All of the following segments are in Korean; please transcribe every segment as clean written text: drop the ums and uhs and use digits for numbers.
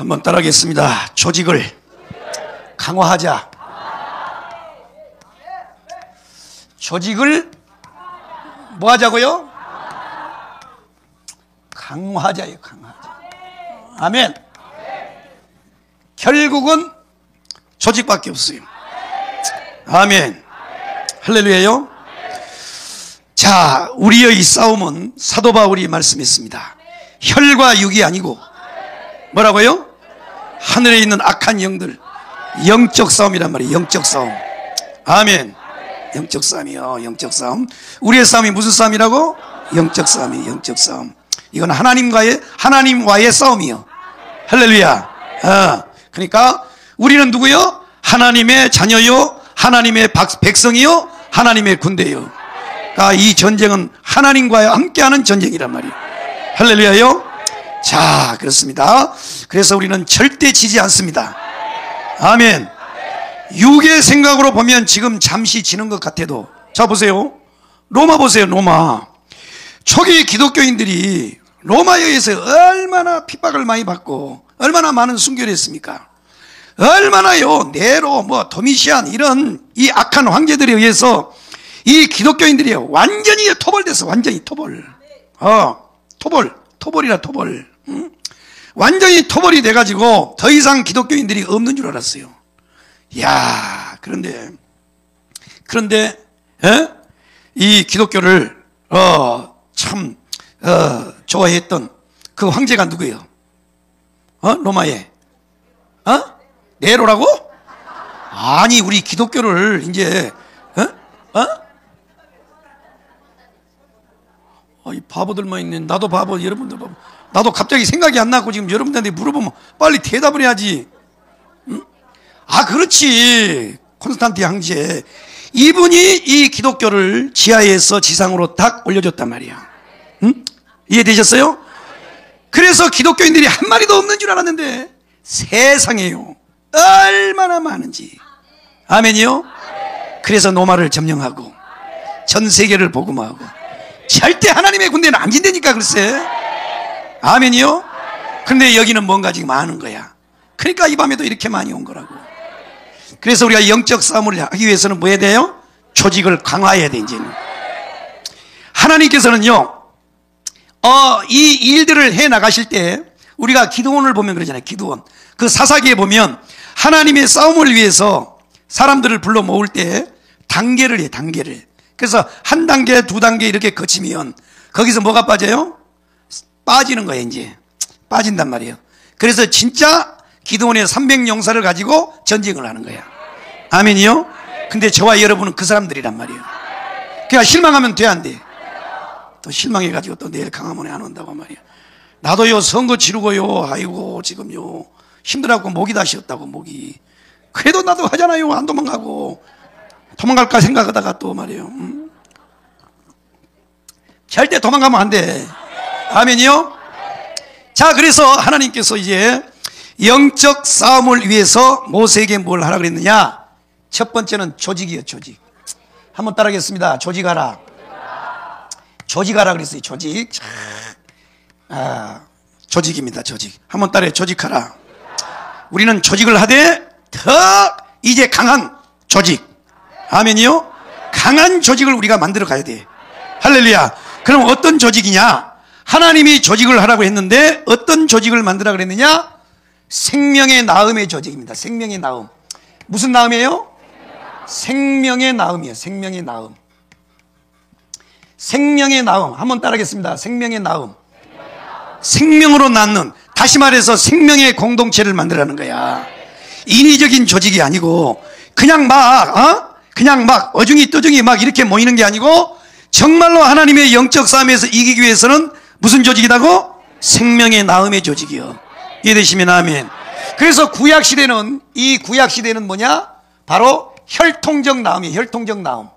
한번 따라하겠습니다. 조직을 강화하자. 조직을 뭐 하자고요? 강화하자요. 강화하자. 아멘. 결국은 조직밖에 없어요. 아멘. 할렐루야요. 자, 우리의 이 싸움은 사도 바울이 말씀했습니다. 혈과 육이 아니고 뭐라고요? 하늘에 있는 악한 영들, 영적 싸움이란 말이에요. 영적 싸움. 아멘. 영적 싸움이요. 영적 싸움. 우리의 싸움이 무슨 싸움이라고? 영적 싸움이에요. 영적 싸움. 이건 하나님과의 싸움이요. 할렐루야. 그러니까 우리는 누구요? 하나님의 자녀요, 하나님의 백성이요, 하나님의 군대요. 그러니까 이 전쟁은 하나님과 함께하는 전쟁이란 말이에요. 할렐루야요. 자, 그렇습니다. 그래서 우리는 절대 지지 않습니다. 아멘. 육의 생각으로 보면 지금 잠시 지는 것 같아도, 자 보세요. 로마 보세요. 로마. 초기 기독교인들이 로마에 의해서 얼마나 핍박을 많이 받고 얼마나 많은 순교를 했습니까? 얼마나요. 네로, 도미시안 이런 이 악한 황제들에 의해서 이 기독교인들이 완전히 토벌됐어. 완전히 토벌. 토벌이라 토벌. 완전히 토벌이 돼가지고 더 이상 기독교인들이 없는 줄 알았어요. 야, 그런데 이 기독교를 참 좋아했던 그 황제가 누구예요? 로마에 네로라고? 아니, 우리 기독교를 이제 이 바보들만 있네. 나도 바보, 여러분들 바보. 나도 갑자기 생각이 안 나고 지금 여러분들한테 물어보면 빨리 대답을 해야지. 응? 그렇지. 콘스탄틴 황제. 이분이 이 기독교를 지하에서 지상으로 딱 올려줬단 말이야. 응? 이해되셨어요? 그래서 기독교인들이 한 마리도 없는 줄 알았는데 세상에요. 얼마나 많은지. 아멘이요? 그래서 로마를 점령하고 전 세계를 복음하고 절대 하나님의 군대는 안 진다니까 글쎄. 아멘이요? 그런데 여기는 뭔가 지금 아는 거야. 그러니까 이 밤에도 이렇게 많이 온 거라고. 그래서 우리가 영적 싸움을 하기 위해서는 뭐 해야 돼요? 조직을 강화해야 돼. 이제는 하나님께서는요 이 일들을 해 나가실 때 우리가 기드온을 보면 그러잖아요. 기드온. 그 사사기에 보면 하나님의 싸움을 위해서 사람들을 불러 모을 때 단계를 해. 단계를. 그래서 한 단계, 두 단계 이렇게 거치면 거기서 뭐가 빠져요? 빠지는 거예요. 이제 빠진단 말이에요. 그래서 진짜 기드온의 300용사를 가지고 전쟁을 하는 거야. 아멘이요? 근데 저와 여러분은 그 사람들이란 말이에요. 그러니까 실망하면 돼, 안 돼? 또 실망해가지고 또 내일 강화문에 안 온다고 말이야. 나도요 선거 치르고요, 아이고 지금요 힘들어갖고 목이 다 쉬었다고. 목이. 그래도 나도 하잖아요. 안 도망가고. 도망갈까 생각하다가 또 말이에요. 절대 도망가면 안 돼. 아멘이요? 자, 그래서 하나님께서 이제 영적 싸움을 위해서 모세에게 뭘 하라 그랬느냐? 첫 번째는 조직이요. 조직. 한번 따라하겠습니다. 조직하라. 조직하라 그랬어요. 조직. 조직입니다. 조직. 한번 따라해. 조직하라. 우리는 조직을 하되 더 이제 강한 조직. 아멘이요? 강한 조직을 우리가 만들어 가야 돼. 할렐루야. 그럼 어떤 조직이냐? 하나님이 조직을 하라고 했는데 어떤 조직을 만들어 그랬느냐? 생명의 나음의 조직입니다. 생명의 나음. 무슨 나음이에요? 생명의 나음이에요. 생명의 나음. 생명의 나음. 한번 따라하겠습니다. 생명의 나음. 생명으로 낳는, 다시 말해서 생명의 공동체를 만들라는 거야. 인위적인 조직이 아니고 그냥 막 어중이 떠중이 막 이렇게 모이는 게 아니고 정말로 하나님의 영적 싸움에서 이기기 위해서는 무슨 조직이라고? 생명의 나음의 조직이요. 이해되시면 아멘. 그래서 구약시대는, 이 구약시대는 뭐냐? 바로 혈통적 나음이에요. 혈통적 나음.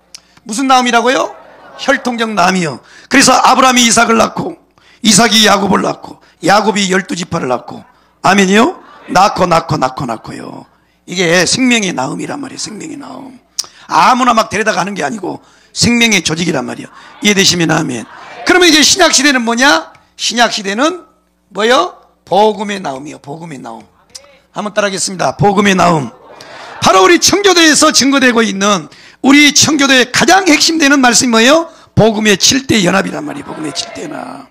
무슨 나음이라고요? 혈통적 나음이요. 그래서 아브라함이 이삭을 낳고 이삭이 야곱을 낳고 야곱이 12지파를 낳고 아멘이요? 낳고요. 이게 생명의 나음이란 말이에요. 생명의 나음. 아무나 막 데려다 가는 게 아니고 생명의 조직이란 말이에요. 이해되시면 아멘. 그러면 이제 신약시대는 뭐냐? 신약시대는 뭐요? 복음의 나음이요. 복음의 나음. 한번 따라하겠습니다. 복음의 나음. 바로 우리 청교도에서 증거되고 있는 우리 청교도의 가장 핵심되는 말씀이 뭐예요? 복음의 7대 연합이란 말이에요. 복음의 7대 연합.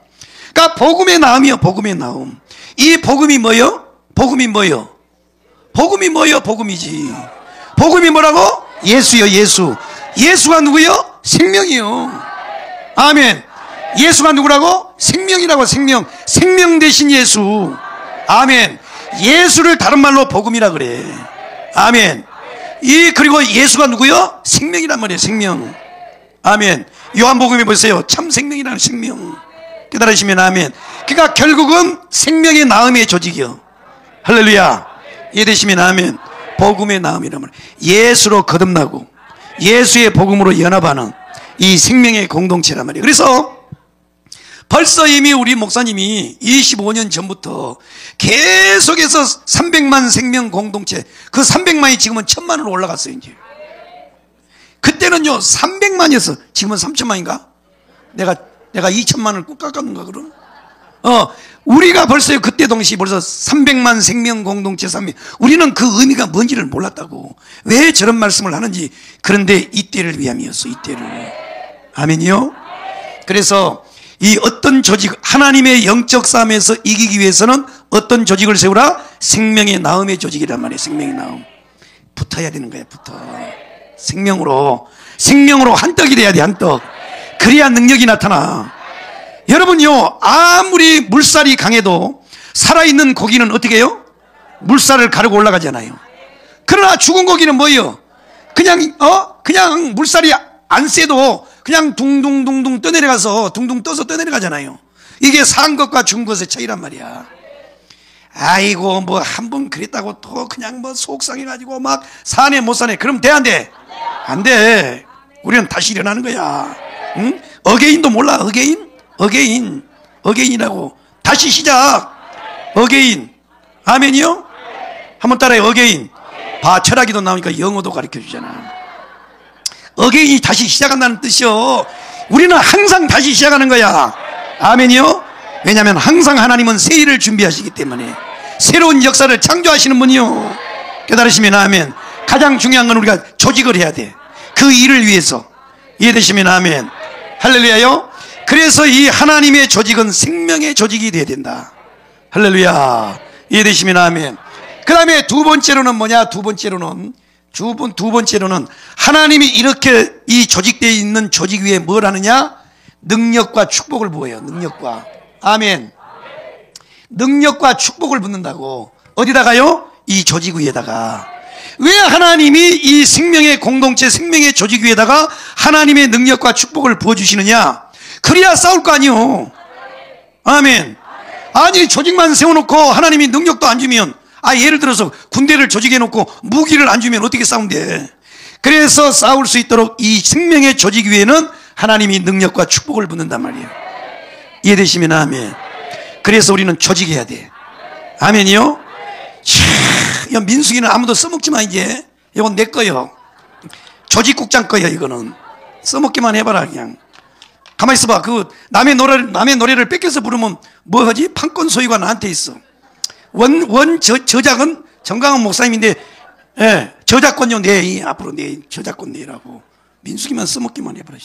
그러니까 복음의 나음이요. 복음의 나음. 이 복음이 뭐예요? 복음이 뭐예요? 복음이 뭐예요? 복음이지. 복음이 뭐라고? 예수요. 예수. 예수가 누구요? 생명이요. 아멘. 예수가 누구라고? 생명이라고. 생명. 생명 대신 예수. 아멘. 예수를 다른 말로 복음이라 그래. 아멘. 그리고 예수가 누구요? 생명이란 말이에요. 생명. 아멘. 요한복음에 보세요. 참 생명이라는 생명. 깨달으시면 아멘. 그러니까 결국은 생명의 나음의 조직이요. 할렐루야. 이해되시면 아멘. 복음의 나음이란 말이에요. 예수로 거듭나고 예수의 복음으로 연합하는 이 생명의 공동체란 말이에요. 그래서 벌써 이미 우리 목사님이 25년 전부터 계속해서 300만 생명 공동체, 그 300만이 지금은 1000만으로 올라갔어요. 이제 그때는요 300만이었어. 지금은 3000만인가? 내가 2000만을 꾹 깎았는가 그럼? 우리가 벌써 그때 동시에 벌써 300만 생명 공동체 300. 우리는 그 의미가 뭔지를 몰랐다고. 왜 저런 말씀을 하는지. 그런데 이때를 위함이었어. 이때를. 아멘이요. 그래서 이 어떤 조직, 하나님의 영적 싸움에서 이기기 위해서는 어떤 조직을 세우라? 생명의 나음의 조직이란 말이에요. 생명의 나음. 붙어야 되는 거야. 붙어. 생명으로 한떡이 돼야 돼. 한떡. 그래야 능력이 나타나. 여러분요, 아무리 물살이 강해도 살아있는 고기는 어떻게 해요? 물살을 가르고 올라가잖아요. 그러나 죽은 고기는 뭐예요? 그냥 물살이 안 세도 그냥 둥둥둥둥 떠내려가서 둥둥 떠서 떠내려가잖아요. 이게 산 것과 죽은 것의 차이란 말이야. 아이고 뭐 한 번 그랬다고 또 그냥 뭐 속상해가지고 막 사네 못 사네. 그럼 돼 안 돼? 안 돼. 우리는 다시 일어나는 거야. 응? 어게인도 몰라. 어게인이라고. 다시 시작. 어게인. 아멘이요? 한번 따라해. 어게인. 봐, 철학이도 나오니까 영어도 가르쳐 주잖아. 어게인이 다시 시작한다는 뜻이요. 우리는 항상 다시 시작하는 거야. 아멘이요? 왜냐하면 항상 하나님은 새 일을 준비하시기 때문에. 새로운 역사를 창조하시는 분이요. 깨달으시면 아멘. 가장 중요한 건 우리가 조직을 해야 돼. 그 일을 위해서. 이해되시면 아멘. 할렐루야요. 그래서 이 하나님의 조직은 생명의 조직이 돼야 된다. 할렐루야. 이해되시면 아멘. 그 다음에 두 번째로는 뭐냐? 두 번째로는 하나님이 이렇게 이 조직되어 있는 조직 위에 뭘 하느냐? 능력과 축복을 부어요. 능력과. 아멘. 능력과 축복을 붓는다고. 어디다가요? 이 조직 위에다가. 왜 하나님이 이 생명의 공동체, 생명의 조직 위에다가 하나님의 능력과 축복을 부어주시느냐? 그래야 싸울 거 아니요. 아멘. 아니 조직만 세워놓고 하나님이 능력도 안 주면, 예를 들어서 군대를 조직해놓고 무기를 안 주면 어떻게 싸운대? 그래서 싸울 수 있도록 이 생명의 조직 위에는 하나님이 능력과 축복을 붓는단 말이에요. 이해되시면 아멘. 그래서 우리는 조직해야 돼. 아멘이요? 야, 민숙이는 아무도 써먹지 마. 이제 이건 내 거요. 조직국장 거야. 이거는 써먹기만 해봐라. 그냥 가만히 있어봐. 그 남의 노래를 뺏겨서 부르면 뭐 하지? 판권 소유가 나한테 있어. 저작은 정강원 목사님인데, 예, 저작권료 내. 앞으로 내. 저작권 내라고. 민숙이만 써먹기만 해봐라.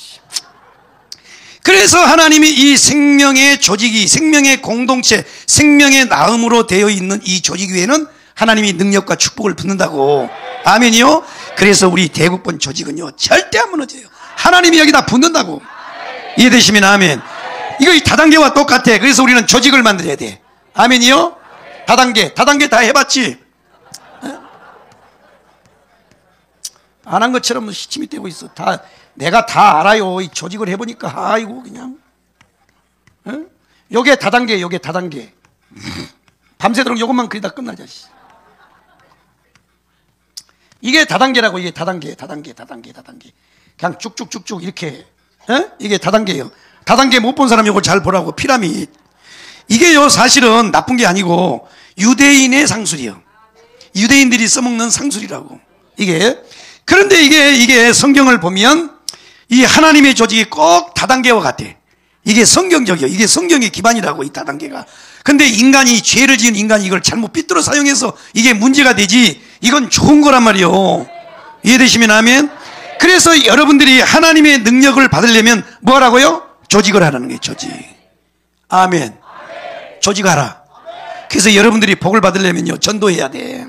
그래서 하나님이 이 생명의 조직이, 생명의 공동체, 생명의 나음으로 되어 있는 이 조직 위에는 하나님이 능력과 축복을 붓는다고. 아멘이요? 그래서 우리 대국본 조직은요, 절대 안 무너져요. 하나님이 여기다 붓는다고. 이해되시면 아멘. 이거 이 다단계와 똑같아. 그래서 우리는 조직을 만들어야 돼. 아멘이요? 다단계 다 해봤지? 안 한 것처럼 시침이 떼고 있어. 내가 다 알아요. 이 조직을 해보니까. 아이고 그냥. 요게 다단계. 밤새도록 요것만 그리다 끝나자. 이게 다단계라고. 이게 다단계. 그냥 쭉쭉쭉쭉 이렇게. 이게 다단계예요. 다단계 못 본 사람 이거 잘 보라고. 피라미드. 이게요 사실은 나쁜 게 아니고 유대인의 상술이요. 유대인들이 써먹는 상술이라고. 이게. 그런데 이게 성경을 보면 이 하나님의 조직이 꼭 다단계와 같아. 이게 성경적이요. 이게 성경의 기반이라고. 이 다단계가. 근데 인간이, 죄를 지은 인간이 이걸 잘못 삐뚤어 사용해서 이게 문제가 되지, 이건 좋은 거란 말이요. 이해되시면 아멘? 그래서 여러분들이 하나님의 능력을 받으려면 뭐 하라고요? 조직을 하라는 거예요. 조직. 아멘. 조직하라. 그래서 여러분들이 복을 받으려면요, 전도해야 돼.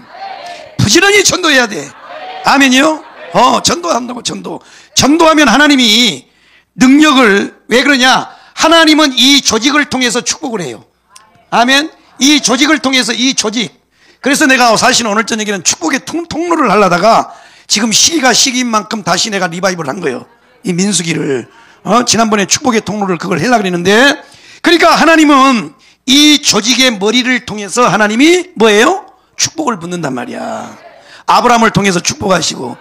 부지런히 전도해야 돼. 아멘이요? 전도한다고. 전도하면 하나님이 능력을, 왜 그러냐? 하나님은 이 조직을 통해서 축복을 해요. 아멘. 이 조직을 통해서, 이 조직. 그래서 내가 사실은 오늘 저녁에는 축복의 통로를 하려다가 지금 시기인 만큼 다시 내가 리바이벌 한 거예요. 이 민수기를. 지난번에 축복의 통로를 그걸 하려고 그랬는데, 그러니까 하나님은 이 조직의 머리를 통해서 하나님이 뭐예요? 축복을 붓는단 말이야. 아브라함을 통해서 축복하시고,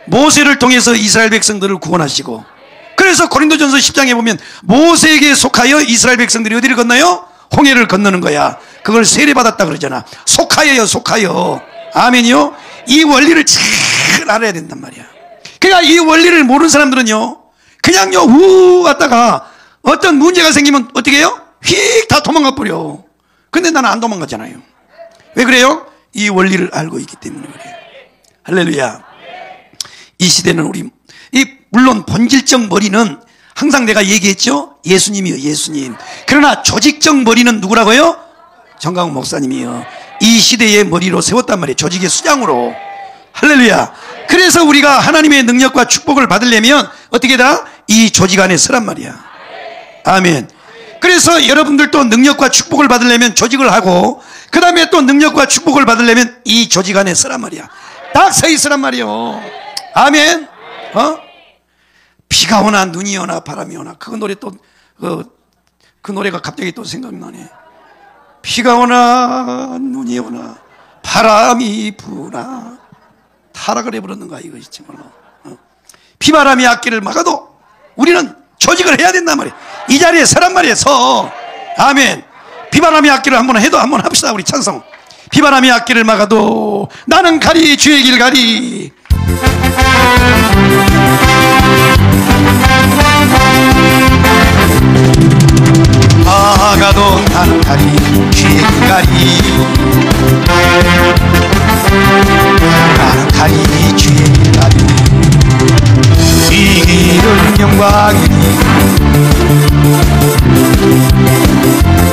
모세를 통해서 이스라엘 백성들을 구원하시고, 그래서 고린도전서 10장에 보면 모세에게 속하여 이스라엘 백성들이 어디를 건너요? 홍해를 건너는 거야. 그걸 세례받았다 그러잖아. 속하여. 아멘이요? 이 원리를 잘 알아야 된단 말이야. 그러니까 이 원리를 모르는 사람들은요, 그냥요, 갔다가 어떤 문제가 생기면 어떻게 해요? 휙 다 도망가 버려. 근데 나는 안 도망가잖아요. 왜 그래요? 이 원리를 알고 있기 때문에 그래요. 할렐루야. 이 시대는 물론 본질적 머리는 항상 내가 얘기했죠? 예수님이요, 예수님. 그러나 조직적 머리는 누구라고요? 정강훈 목사님이요. 이 시대의 머리로 세웠단 말이에요. 조직의 수장으로. 할렐루야. 그래서 우리가 하나님의 능력과 축복을 받으려면 어떻게 다? 이 조직 안에 서란 말이야. 아멘. 그래서 여러분들도 능력과 축복을 받으려면 조직을 하고, 그 다음에 또 능력과 축복을 받으려면 이 조직 안에 서란 말이야. 딱 서 있으란 말이요. 아멘. 비가 오나 눈이 오나 바람이 오나, 그 노래 또 그 노래가 갑자기 또 생각나네. 비가 오나 눈이 오나 바람이 부나, 타락을 해버렸는 거야 이거 정말로. 비바람이 앞길을 막아도 우리는 조직을 해야 된단 말이야. 이 자리에 서란 말이야. 서. 아멘. 비바람이 앞길을 한번 합시다. 우리 찬송. 비바람이 앞길을 막아도 나는 가리, 주의 길 가리. 막아도 나는 가리, 주의 길 가리. 나는 가리, 주의 길 가리. 이 길은 영광이니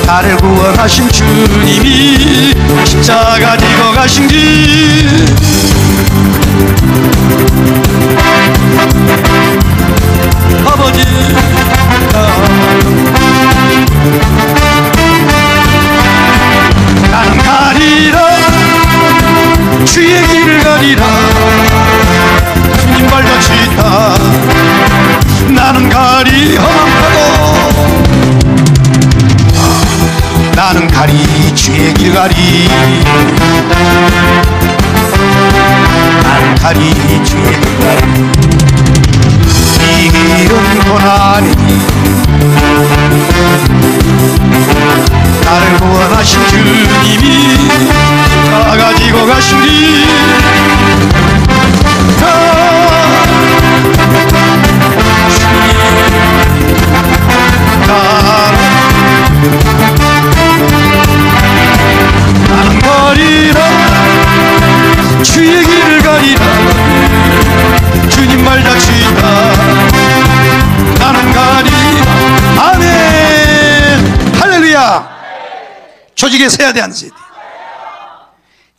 나를 구원하신 주님이 십자가 지고 가신 길. 아버지, 나는 가리라, 주의 길을 가리라. 주님 발자취다. 나는 가리 험하고, 나는 가리, 주의 길 가리. 나는 가리, 주의 길 가리. 이 길은 고난이니 나를 구원하신 주님이 나가지고 가신 길. 나는 가리라, 주의 길을 가리라. 주님 발자취다. 나는 가리. 아멘. 할렐루야. 조직에 서야 돼, 안 서야 돼?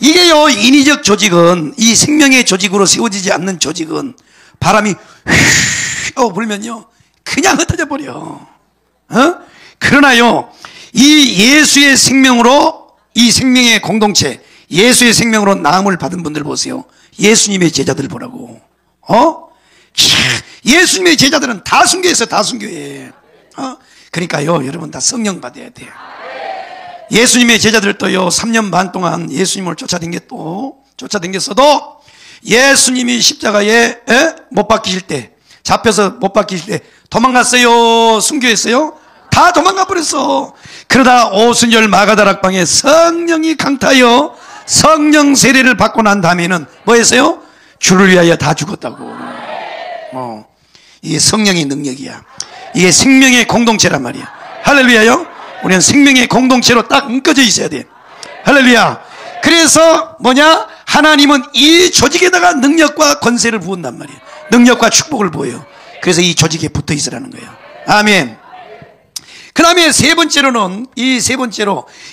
이게요, 인위적 조직은, 이 생명의 조직으로 세워지지 않는 조직은 바람이 휘 불면요 그냥 흩어져 버려. 그러나요, 이 예수의 생명으로, 이 생명의 공동체, 예수의 생명으로 나음을 받은 분들 보세요. 예수님의 제자들 보라고. 예수님의 제자들은 다 순교했어요. 다 순교해. 그러니까요, 여러분 다 성령 받아야 돼요. 예수님의 제자들도요, 3년 반 동안 예수님을 쫓아다녔어도 예수님이 십자가에 못 박히실 때, 잡혀서 못 박히실 때 도망갔어요? 순교했어요? 다 도망가 버렸어. 그러다 오순절 마가다락방에 성령이 강타하여 성령 세례를 받고 난 다음에는 뭐 했어요? 주를 위하여 다 죽었다고. 이게 성령의 능력이야. 이게 생명의 공동체란 말이야. 할렐루야요. 우리는 생명의 공동체로 딱 묶어져 있어야 돼. 할렐루야. 그래서 뭐냐? 하나님은 이 조직에다가 능력과 권세를 부은단 말이에요. 능력과 축복을 부어요. 그래서 이 조직에 붙어 있으라는 거예요. 아멘. 그 다음에 세 번째로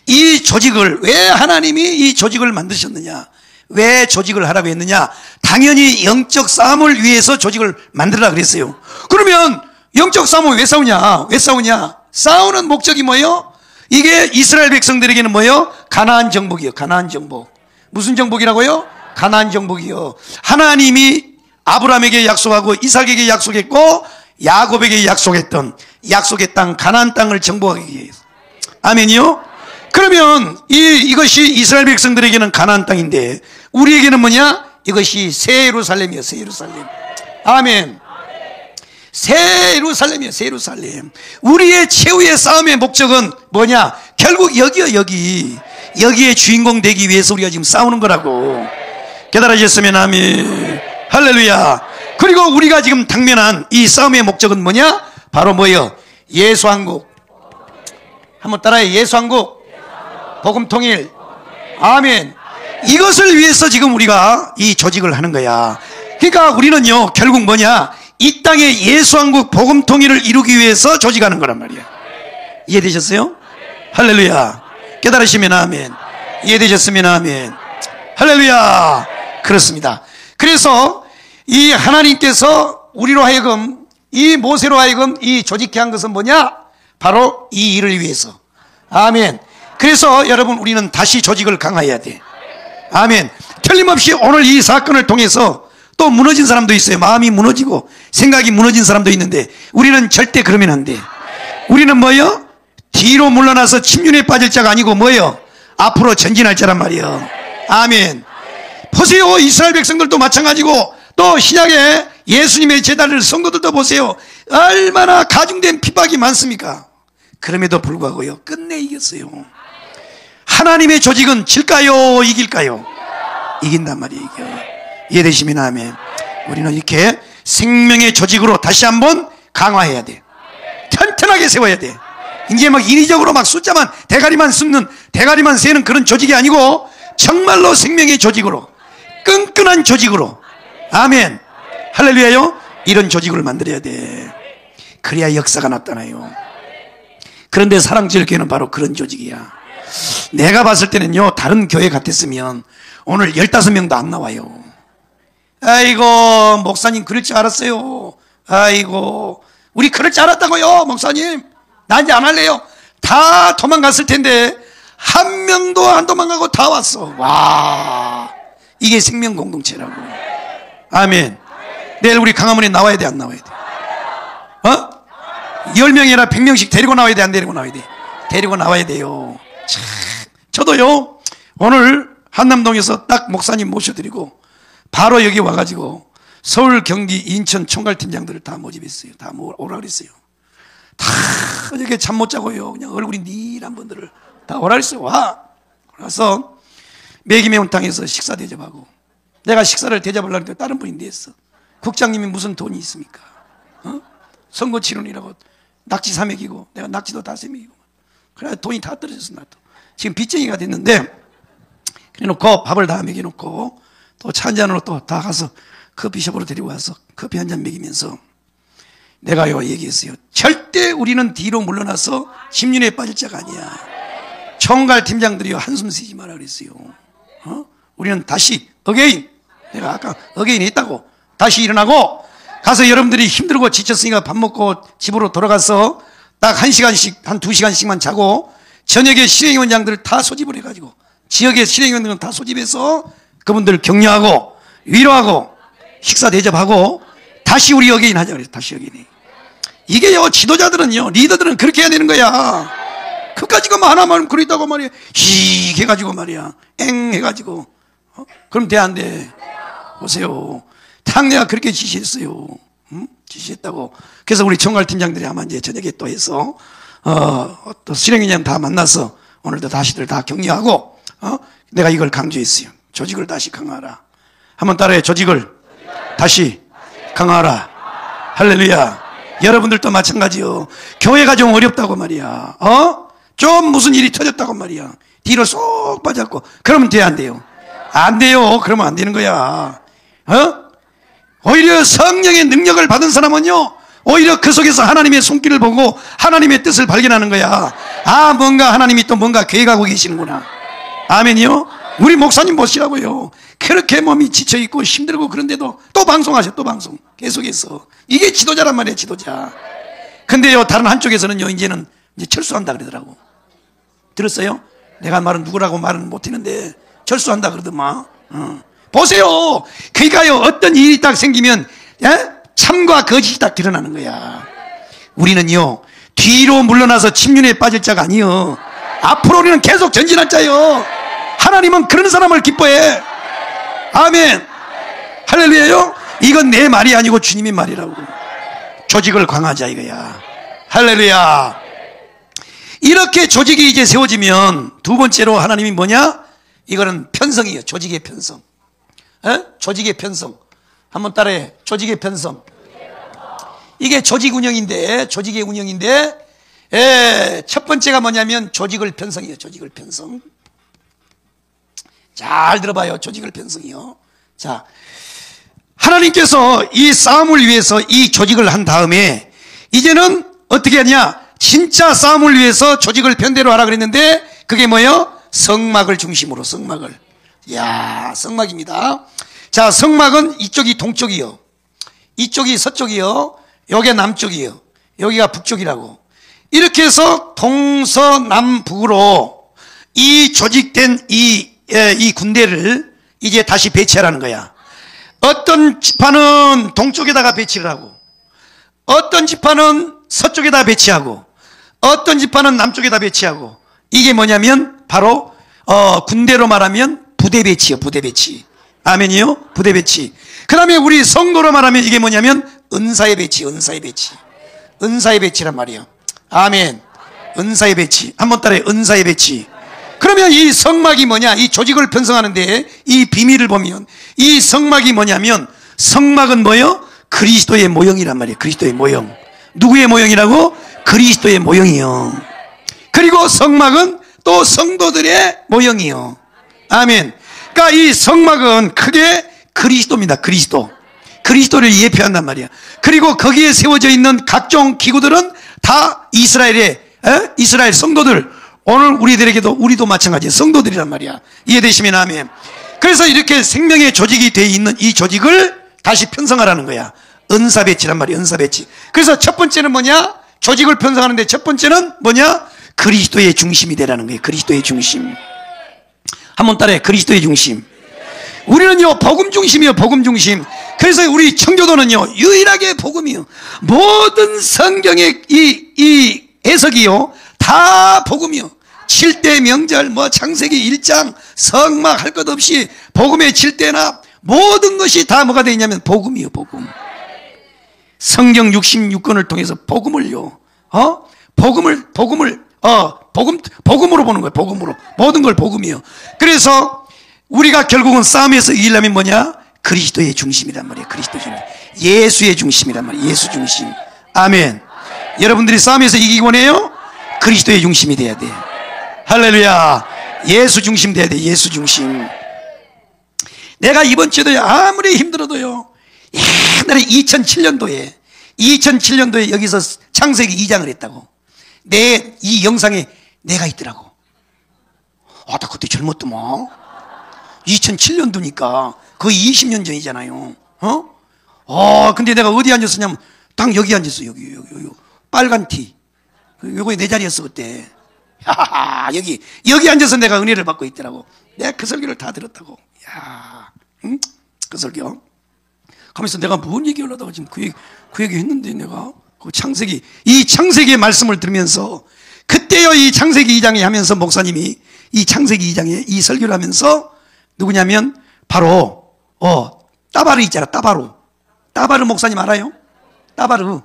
이 조직을, 왜 하나님이 이 조직을 만드셨느냐? 왜 조직을 하라고 했느냐? 당연히 영적 싸움을 위해서 조직을 만들라 그랬어요. 그러면 영적 싸움은 왜 싸우냐? 왜 싸우냐? 싸우는 목적이 뭐예요? 이게 이스라엘 백성들에게는 뭐예요? 가나안 정복이요. 가나안 정복. 무슨 정복이라고요? 가나안 정복이요. 하나님이 아브라함에게 약속하고 이삭에게 약속했고 야곱에게 약속의 땅 가나안 땅을 정복하기 위해서. 아멘이요? 그러면 이것이 이스라엘 백성들에게는 가나안 땅인데 우리에게는 뭐냐? 이것이 새 예루살렘이에요. 새 예루살렘. 아멘. 새 예루살렘이에요. 새 예루살렘. 우리의 최후의 싸움의 목적은 뭐냐? 결국 여기요. 여기에 주인공 되기 위해서 우리가 지금 싸우는 거라고. 깨달아졌으면 아멘. 할렐루야. 그리고 우리가 지금 당면한 이 싸움의 목적은 뭐냐? 바로 뭐예요? 예수한국. 한번 따라해. 예수한국. 복음통일. 아멘. 이것을 위해서 지금 우리가 이 조직을 하는 거야. 그러니까 우리는요 결국 뭐냐? 이 땅에 예수한국 복음통일을 이루기 위해서 조직하는 거란 말이야. 이해되셨어요? 할렐루야. 깨달으시면 아멘. 이해되셨으면 아멘. 할렐루야. 그렇습니다. 그래서 이 하나님께서 우리로 하여금, 이 모세로 하여금 이 조직케 한 것은 뭐냐? 바로 이 일을 위해서. 아멘. 그래서 여러분 우리는 다시 조직을 강화해야 돼. 아멘. 틀림없이 오늘 이 사건을 통해서 또 무너진 사람도 있어요. 마음이 무너지고 생각이 무너진 사람도 있는데 우리는 절대 그러면 안 돼. 우리는 뭐예요? 뒤로 물러나서 침륜에 빠질 자가 아니고 뭐예요? 앞으로 전진할 자란 말이에요. 아멘. 보세요. 이스라엘 백성들도 마찬가지고 또 신약에 예수님의 제자들 성도들도 보세요. 얼마나 가중된 핍박이 많습니까? 그럼에도 불구하고요 끝내 이겼어요. 하나님의 조직은 질까요? 이길까요? 이긴단 말이에요. 이겨. 이해되시면 아멘. 우리는 이렇게 생명의 조직으로 다시 한번 강화해야 돼. 튼튼하게 세워야 돼. 이제 막 인위적으로 막 숫자만 대가리만 세는 그런 조직이 아니고 정말로 생명의 조직으로, 끈끈한 조직으로. 아멘. 할렐루야요. 이런 조직을 만들어야 돼. 그래야 역사가 나타나요. 그런데 사랑제일교회는 바로 그런 조직이야. 내가 봤을 때는요 다른 교회 같았으면 오늘 15명도 안 나와요. 아이고 목사님 그럴 줄 알았어요. 아이고 우리 그럴 줄 알았다고요. 목사님 나 이제 안 할래요. 다 도망갔을 텐데 한 명도 안 도망가고 다 왔어. 와, 이게 생명 공동체라고. 아멘. 내일 우리 강화문에 나와야 돼 안 나와야 돼? 10명이나 100명씩 데리고 나와야 돼 안 데리고 나와야 돼? 데리고 나와야 돼요. 참, 저도요 오늘 한남동에서 딱 목사님 모셔드리고 바로 여기 와가지고 서울, 경기, 인천 총괄팀장들을 다 모집했어요. 다 오라 그랬어요. 다 이렇게 잠 못 자고요 그냥 얼굴이 니란 분들을 다 오라 그랬어요. 와서 매기매운탕에서 식사 대접하고, 내가 식사를 대접하려고 했는데 다른 분이 냈어. 국장님이 무슨 돈이 있습니까? 선거 치료이라고 낙지 300이고 내가 낙지도 다 300이고 그래 돈이 다 떨어졌어. 나도 지금 빚쟁이가 됐는데 그래놓고 밥을 다 먹여놓고 또 차 한잔으로 또 다 가서 커피숍으로 데리고 와서 커피 한 잔 먹이면서 내가요 얘기했어요. 절대 우리는 뒤로 물러나서 심륜에 빠질 자가 아니야. 총괄 팀장들이요 한숨 쉬지 마라 그랬어요. 우리는 다시 어게인, 내가 아까 어게인 했다고, 다시 일어나고 가서 여러분들이 힘들고 지쳤으니까 밥 먹고 집으로 돌아가서 딱 1시간씩 한 2시간씩만 자고 저녁에 실행위원장들을 다 소집을 해가지고 지역의 실행위원들은 다 소집해서 그분들을 격려하고 위로하고 식사 대접하고 다시 우리 어게인 하자 그래서 다시 어게인. 이게요 지도자들은요 리더들은 그렇게 해야 되는 거야. 그까지가 하나만 그랬다고 말이야 히 해가지고 말이야 엥 해가지고 그럼 돼 안 돼? 보세요. 탕내가 그렇게 지시했어요. 지시했다고. 그래서 우리 총괄팀장들이 아마 이제 저녁에 또 해서 또 실행위원장 다 만나서 오늘도 다시들 다 격려하고 내가 이걸 강조했어요. 조직을 다시 강화하라. 한번 따라해. 조직을 다시 강화하라. 할렐루야. 여러분들도 마찬가지요. 교회가 좀 어렵다고 말이야. 좀 무슨 일이 터졌다고 말이야. 뒤로 쏙 빠졌고. 그러면 돼야 안 돼요? 안 돼요. 그러면 안 되는 거야. 오히려 성령의 능력을 받은 사람은요, 오히려 그 속에서 하나님의 손길을 보고 하나님의 뜻을 발견하는 거야. 아, 뭔가 하나님이 또 뭔가 계획하고 계시는구나. 아멘이요? 우리 목사님 보시라고요. 그렇게 몸이 지쳐있고 힘들고 그런데도 또 방송하셔. 또 방송 계속해서. 이게 지도자란 말이에요. 지도자. 근데요, 다른 한쪽에서는요, 이제는 이제 철수한다 그러더라고. 들었어요? 내가 말은 누구라고 말은 못했는데 철수한다 그러더만. 보세요. 그러니까요, 어떤 일이 딱 생기면 참과 거짓이 딱 드러나는 거야. 우리는요, 뒤로 물러나서 침륜에 빠질 자가 아니요, 앞으로 우리는 계속 전진할 자요. 하나님은 그런 사람을 기뻐해. 아멘. 할렐루야요. 이건 내 말이 아니고 주님의 말이라고. 조직을 강화하자 이거야. 할렐루야. 이렇게 조직이 이제 세워지면 두 번째로 하나님이 뭐냐? 이거는 편성이에요. 조직의 편성. 조직의 편성. 한번 따라해. 조직의 편성. 이게 조직 운영인데, 조직의 운영인데, 첫 번째가 뭐냐면 조직을 편성이에요. 조직을 편성. 잘 들어봐요. 조직을 편성이요. 자, 하나님께서 이 싸움을 위해서 이 조직을 한 다음에 이제는 어떻게 하냐? 진짜 싸움을 위해서 조직을 편대로 하라 그랬는데 그게 뭐예요? 성막을 중심으로. 성막을. 이야, 성막입니다. 자, 성막은 이쪽이 동쪽이요, 이쪽이 서쪽이요, 여기가 남쪽이요, 여기가 북쪽이라고. 이렇게 해서 동서남북으로 이 조직된 이 군대를 이제 다시 배치하라는 거야. 어떤 지파는 동쪽에다가 배치를 하고, 어떤 지파는 서쪽에다 배치하고, 어떤 지파는 남쪽에다 배치하고. 이게 뭐냐면 바로 군대로 말하면 부대 배치요. 부대 배치. 아멘이요? 부대 배치. 그 다음에 우리 성도로 말하면 이게 뭐냐면 은사의 배치. 은사의 배치. 은사의 배치란 말이에요. 아멘. 은사의 배치. 한번 따라해. 은사의 배치. 그러면 이 성막이 뭐냐? 이 조직을 편성하는데 이 비밀을 보면 이 성막이 뭐냐면, 성막은 뭐요? 그리스도의 모형이란 말이에요. 그리스도의 모형. 누구의 모형이라고? 그리스도의 모형이요. 그리고 성막은 또 성도들의 모형이요. 아멘. 그러니까 이 성막은 크게 그리스도입니다. 그리스도. 그리스도를 예표한단 말이야. 그리고 거기에 세워져 있는 각종 기구들은 다 이스라엘 성도들. 오늘 우리도 마찬가지예요. 성도들이란 말이야. 이해되시면 아멘. 그래서 이렇게 생명의 조직이 되어 있는 이 조직을 다시 편성하라는 거야. 은사 배치란 말이야. 은사 배치. 그래서 첫 번째는 뭐냐? 조직을 편성하는데 첫 번째는 뭐냐? 그리스도의 중심이 되라는 거예요. 그리스도의 중심. 한번 따라해. 그리스도의 중심. 우리는요, 복음 중심이요. 복음 중심. 그래서 우리 청교도는요, 유일하게 복음이요. 모든 성경의 이 해석이요, 다 복음이요. 7대 명절, 창세기 1장, 성막 할 것 없이 복음의 7대나 모든 것이 다 뭐가 되어 있냐면 복음이요. 복음. 성경 66권을 통해서 복음을요, 복음으로 보는 거예요. 복음으로. 모든 걸 복음이요. 그래서 우리가 결국은 싸움에서 이기려면 뭐냐? 그리스도의 중심이란 말이에요. 그리스도 중심. 예수의 중심이란 말이에요. 예수 중심. 아멘. 여러분들이 싸움에서 이기기 원해요? 그리스도의 중심이 돼야 돼. 할렐루야. 예수 중심 돼야 돼. 예수 중심. 내가 이번 주에도 아무리 힘들어도요, 옛날에 2007년도에 여기서 창세기 2장을 했다고. 이 영상에 내가 있더라고. 나 그때 젊었더만. 2007년도니까 거의 20년 전이잖아요. 근데 내가 어디 앉았었냐면 딱 여기 앉았어. 여기. 빨간 티. 요거에 내 자리였어 그때. 여기 앉아서 내가 은혜를 받고 있더라고. 내가 그 설교를 다 들었다고. 그 설교. 가면서 내가 뭔 얘기 하려다가 지금 그 얘기 했는데, 내가 그 이 창세기의 말씀을 들으면서, 그때요, 이 창세기 2장에 하면서 목사님이 이 창세기 2장에 이 설교를 하면서 누구냐면 바로 따바르 있잖아. 따바르 목사님 알아요? 다바르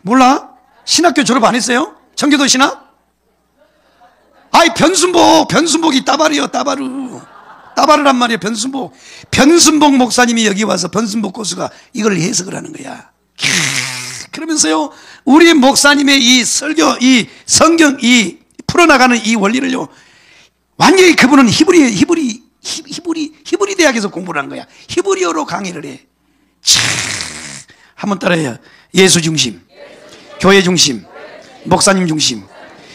몰라? 신학교 졸업 안 했어요? 청교도 신학? 변순복이 따바르요. 따바르란 말이에요. 변순복 목사님이 여기 와서 변순복 고수가 이걸 해석을 하는 거야. 그러면서요, 우리 목사님의 이 설교, 이 성경, 이 풀어나가는 이 원리를요, 완전히 그분은 히브리 대학에서 공부를 한 거야. 히브리어로 강의를 해. 참, 한번 따라해요. 예수 중심, 교회 중심, 목사님 중심.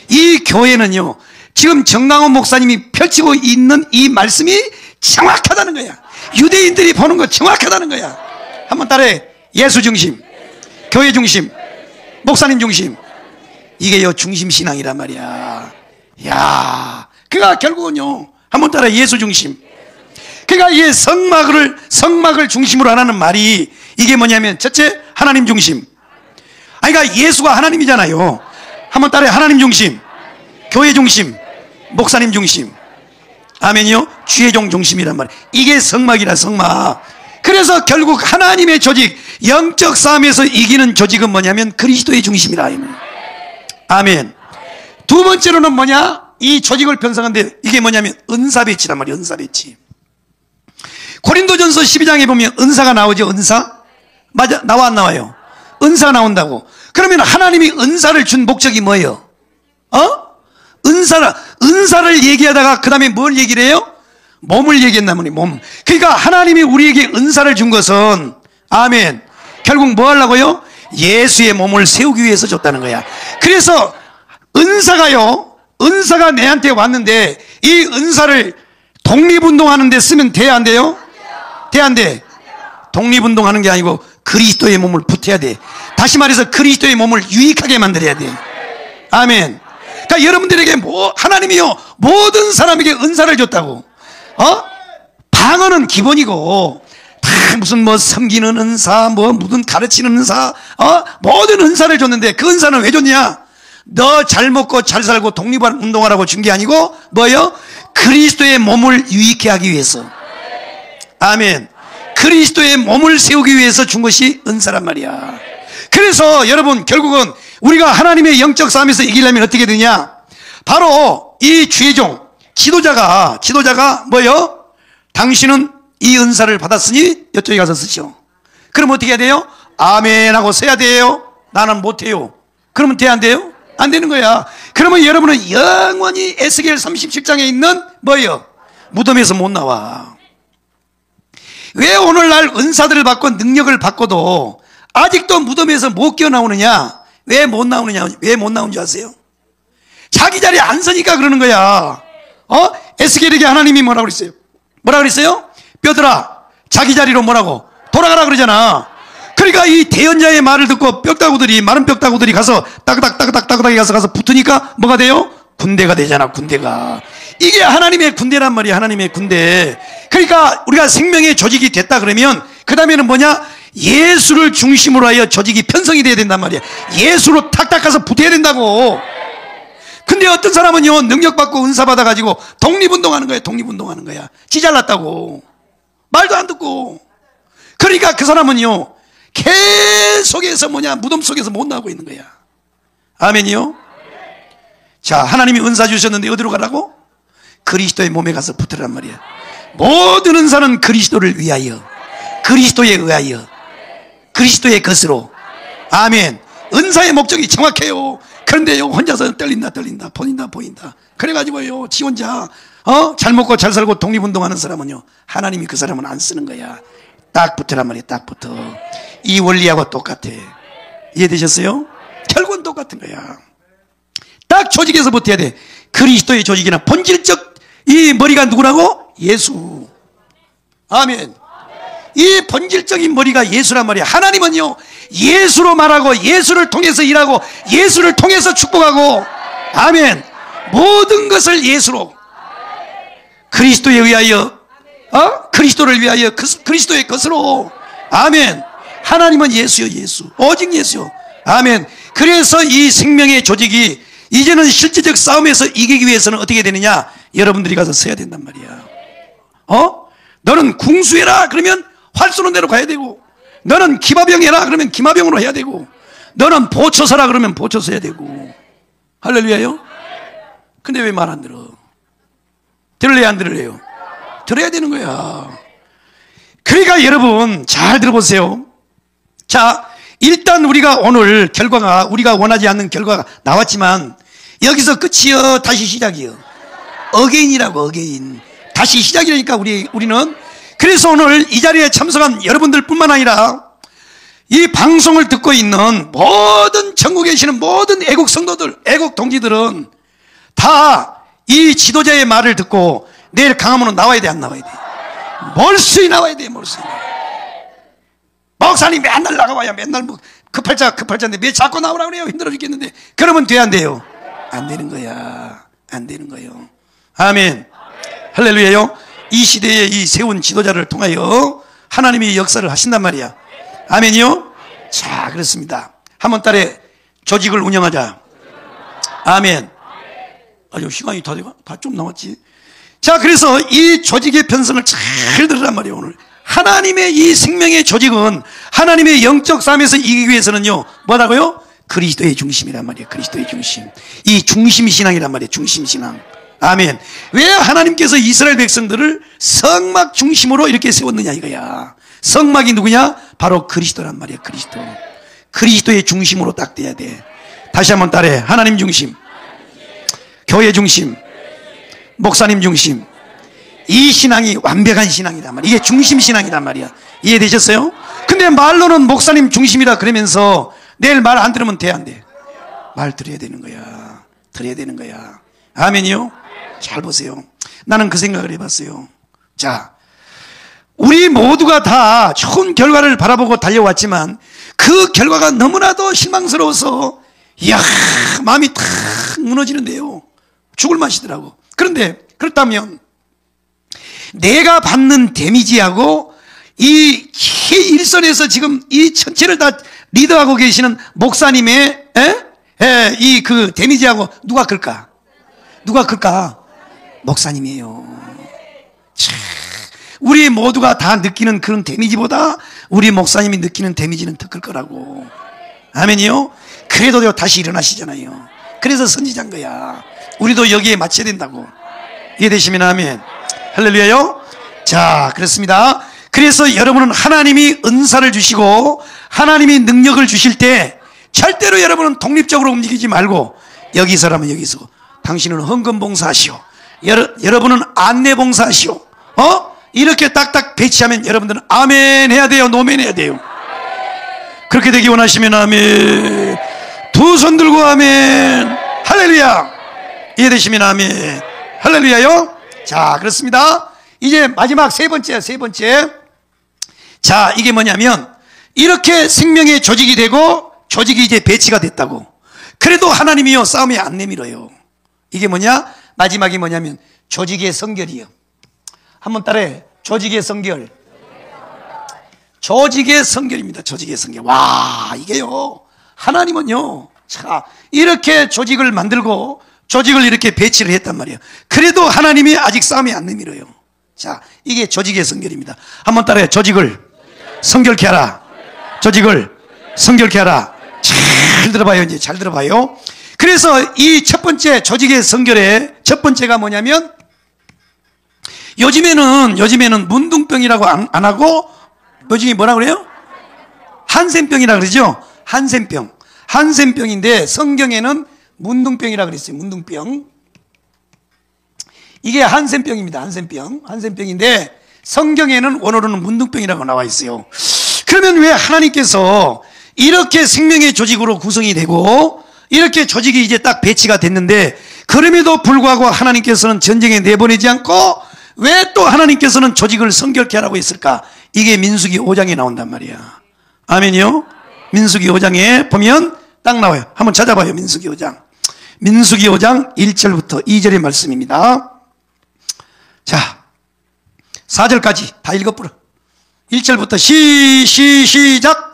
이 교회는요, 지금 정강원 목사님이 펼치고 있는 이 말씀이 정확하다는 거야. 유대인들이 보는 거 정확하다는 거야. 한번 따라해. 예수 중심, 교회 중심, 목사님 중심. 이게 중심신앙이란 말이야. 야, 그가 결국은요, 한번 따라해. 예수 중심. 그러니까 이 성막을 중심으로 하라는 말이 이게 뭐냐면, 첫째, 하나님 중심. 그러니까 예수가 하나님이잖아요. 한번 따라해. 하나님 중심, 교회 중심, 목사님 중심. 아멘이요? 주의종 중심이란 말이에요. 이게 성막이라, 성막. 그래서 결국 하나님의 조직, 영적 싸움에서 이기는 조직은 뭐냐면 그리스도의 중심이라. 아멘. 두 번째로는 뭐냐? 이 조직을 편성하는데 이게 뭐냐면 은사배치란 말이에요. 은사배치. 고린도전서 12장에 보면 은사가 나오죠. 은사? 맞아, 나와 안 나와요? 은사가 나온다고. 그러면 하나님이 은사를 준 목적이 뭐예요? 은사를 얘기하다가 그 다음에 뭘 얘기를 해요? 몸을 얘기했나 보니, 몸. 그러니까 하나님이 우리에게 은사를 준 것은, 아멘, 결국 뭐 하려고요? 예수의 몸을 세우기 위해서 줬다는 거야. 그래서 은사가 내한테 왔는데 이 은사를 독립운동하는 데 쓰면 돼, 안 돼요? 돼, 안 돼? 독립운동하는 게 아니고 그리스도의 몸을 붙여야 돼. 다시 말해서 그리스도의 몸을 유익하게 만들어야 돼. 아멘. 그러니까 여러분들에게 하나님이요, 모든 사람에게 은사를 줬다고. 방언은 기본이고, 다 무슨 섬기는 은사, 무슨 가르치는 은사, 모든 은사를 줬는데 그 은사는 왜 줬냐? 너 잘 먹고 잘 살고 독립한 운동하라고 준 게 아니고, 뭐요? 그리스도의 몸을 유익해 하기 위해서. 아멘. 그리스도의 몸을 세우기 위해서 준 것이 은사란 말이야. 그래서 여러분, 결국은 우리가 하나님의 영적 싸움에서 이기려면 어떻게 되냐? 바로 이 주의종, 지도자가 뭐요? 당신은 이 은사를 받았으니 이쪽에 가서 쓰시오. 그럼 어떻게 해야 돼요? 아멘 하고 서야 돼요. 나는 못해요. 그러면 돼, 안 돼요? 안 되는 거야. 그러면 여러분은 영원히 에스겔 37장에 있는 뭐요? 무덤에서 못 나와. 왜 오늘날 은사들을 받고 능력을 받고도 아직도 무덤에서 못 끼어나오느냐? 왜 못 나오느냐? 왜 못 나온 줄 아세요? 자기 자리에 안 서니까 그러는 거야. 에스겔에게 하나님이 뭐라고 그랬어요? 뭐라고 그랬어요? 뼈들아, 자기 자리로 뭐라고? 돌아가라 그러잖아. 그러니까 이 대언자의 말을 듣고 마른 뼈다구들이 가서 따그닥 가서 붙으니까 뭐가 돼요? 군대가 되잖아, 군대가. 이게 하나님의 군대란 말이야, 하나님의 군대. 그러니까 우리가 생명의 조직이 됐다 그러면 그 다음에는 뭐냐? 예수를 중심으로 하여 조직이 편성이 돼야 된단 말이야. 예수로 탁탁 가서 붙어야 된다고. 근데 어떤 사람은요, 능력받고 은사 받아가지고 독립운동하는 거야. 독립운동하는 거야. 지잘났다고. 말도 안 듣고. 그러니까 그 사람은요, 계속해서 무덤 속에서 못 나오고 있는 거야. 아멘이요? 자, 하나님이 은사 주셨는데 어디로 가라고? 그리스도의 몸에 가서 붙으란 말이야. 모든 은사는 그리스도를 위하여, 그리스도에 의하여, 그리스도의 것으로. 아멘. 은사의 목적이 정확해요. 그런데요, 혼자서 떨린다. 보인다. 그래가지고요, 지 혼자, 잘 먹고 잘 살고 독립운동하는 사람은요, 하나님이 그 사람은 안 쓰는 거야. 딱 붙으란 말이야, 딱 붙어. 이 원리하고 똑같아. 이해되셨어요? 결국은 똑같은 거야. 딱 조직에서 붙어야 돼. 그리스도의 조직이나 본질적 이 머리가 누구라고? 예수. 아멘. 이 본질적인 머리가 예수란 말이야. 하나님은요, 예수로 말하고 예수를 통해서 일하고 예수를 통해서 축복하고, 아멘, 모든 것을 예수로, 그리스도에 의하여, 그리스도를 위하여, 그리스도의 것으로. 아멘. 하나님은 예수요, 예수. 오직 예수요. 아멘. 그래서 이 생명의 조직이 이제는 실제적 싸움에서 이기기 위해서는 어떻게 되느냐? 여러분들이 가서 서야 된단 말이야. 너는 궁수해라 그러면 활 쏘는 대로 가야 되고, 너는 기마병 해라 그러면 기마병으로 해야 되고, 너는 보초 서라 그러면 보초 서야 되고. 할렐루야요? 근데 왜 말 안 들어? 들을래요, 안 들을래요? 들어야 되는 거야. 그러니까 여러분 잘 들어보세요. 자, 일단 우리가 오늘 결과가 우리가 원하지 않는 결과가 나왔지만 여기서 끝이요, 다시 시작이요. 어게인이라고, 어게인. 다시 시작이라니까 우리는. 그래서 오늘 이 자리에 참석한 여러분들 뿐만 아니라 이 방송을 듣고 있는 모든 전국에 계시는 모든 애국 성도들, 애국 동지들은 다 이 지도자의 말을 듣고 내일 강화문은 나와야 돼, 안 나와야 돼? 몰수히 나와야 돼, 몰수히. 목사님 맨날 나가봐야 맨날 뭐 급할자인데 왜 자꾸 나오라 그래요? 힘들어 죽겠는데. 그러면 돼, 안 돼요? 안 되는 거야. 안 되는 거예요. 아멘. 할렐루야요. 이 시대에 이 세운 지도자를 통하여 하나님이 역사를 하신단 말이야. 아멘이요. 자, 그렇습니다. 한번 딸에 조직을 운영하자. 아멘. 아주 시간이 다 좀 남았지. 자, 그래서 이 조직의 편성을 잘 들으란 말이에요. 오늘 하나님의 이 생명의 조직은 하나님의 영적 싸움에서 이기기 위해서는요, 뭐라고요? 그리스도의 중심이란 말이에요. 그리스도의 중심. 이 중심 신앙이란 말이에요. 중심 신앙. 아멘. 왜 하나님께서 이스라엘 백성들을 성막 중심으로 이렇게 세웠느냐 이거야. 성막이 누구냐? 바로 그리스도란 말이야. 그리스도. 그리스도의 중심으로 딱 돼야 돼. 다시 한번 따라해. 하나님 중심, 교회 중심, 목사님 중심. 이 신앙이 완벽한 신앙이란 말이야. 이게 중심 신앙이란 말이야. 이해되셨어요? 근데 말로는 목사님 중심이라 그러면서 내일 말 안 들으면 돼, 안 돼? 말 들어야 되는 거야. 들어야 되는 거야. 아멘이요? 잘 보세요. 나는 그 생각을 해봤어요. 자, 우리 모두가 다 좋은 결과를 바라보고 달려왔지만 그 결과가 너무나도 실망스러워서 이야, 마음이 탁 무너지는데요. 죽을 맛이더라고. 그런데 그렇다면 내가 받는 데미지하고 이 일선에서 지금 이 전체를 다 리더하고 계시는 목사님의 이 그 데미지하고 누가 클까? 누가 클까? 목사님이에요. 참, 우리 모두가 다 느끼는 그런 데미지보다 우리 목사님이 느끼는 데미지는 더 클 거라고. 아멘이요? 그래도 다시 일어나시잖아요. 그래서 선지자인 거야. 우리도 여기에 맞춰야 된다고. 이해되시면 아멘. 할렐루야요. 자, 그렇습니다. 그래서 여러분은 하나님이 은사를 주시고 하나님이 능력을 주실 때 절대로 여러분은 독립적으로 움직이지 말고 여기서라면 여기서 당신은 헌금 봉사하시오. 여러분은 안내 봉사하시오. 이렇게 딱딱 배치하면 여러분들은 아멘 해야 돼요, 노멘 해야 돼요. 그렇게 되기 원하시면 아멘. 두 손 들고 아멘. 할렐루야. 이해되시면 아멘. 할렐루야요. 자, 그렇습니다. 이제 마지막 세 번째. 자, 이게 뭐냐면 이렇게 생명의 조직이 되고 조직이 이제 배치가 됐다고. 그래도 하나님이요, 싸움에 안 내밀어요. 이게 뭐냐? 마지막이 뭐냐면 조직의 성결이요. 한번 따라해. 조직의 성결. 조직의 성결입니다. 조직의 성결. 와, 이게요, 하나님은요, 자, 이렇게 조직을 만들고 조직을 이렇게 배치를 했단 말이에요. 그래도 하나님이 아직 싸움에 안 내밀어요. 자, 이게 조직의 성결입니다. 한번 따라해. 조직을 성결케 하라. 조직을 성결케 하라. 잘 들어봐요. 이제 잘 들어봐요. 그래서 이 첫 번째 조직의 성결의 첫 번째가 뭐냐면, 요즘에는 문둥병이라고 안 하고 요즘에 뭐라 그래요? 한센병이라 그러죠. 한센병인데 성경에는 문둥병이라 그랬어요. 문둥병. 이게 한센병입니다. 한센병인데 성경에는 원어로는 문둥병이라고 나와 있어요. 그러면 왜 하나님께서 이렇게 생명의 조직으로 구성이 되고 이렇게 조직이 이제 딱 배치가 됐는데, 그럼에도 불구하고 하나님께서는 전쟁에 내보내지 않고 왜 또 하나님께서는 조직을 성결케 하라고 했을까? 이게 민수기 5장에 나온단 말이야. 아멘이요? 민수기 5장에 보면 딱 나와요. 한번 찾아봐요. 민수기 5장 1절부터 2절의 말씀입니다. 자, 4절까지 다 읽어보라. 1절부터 시작.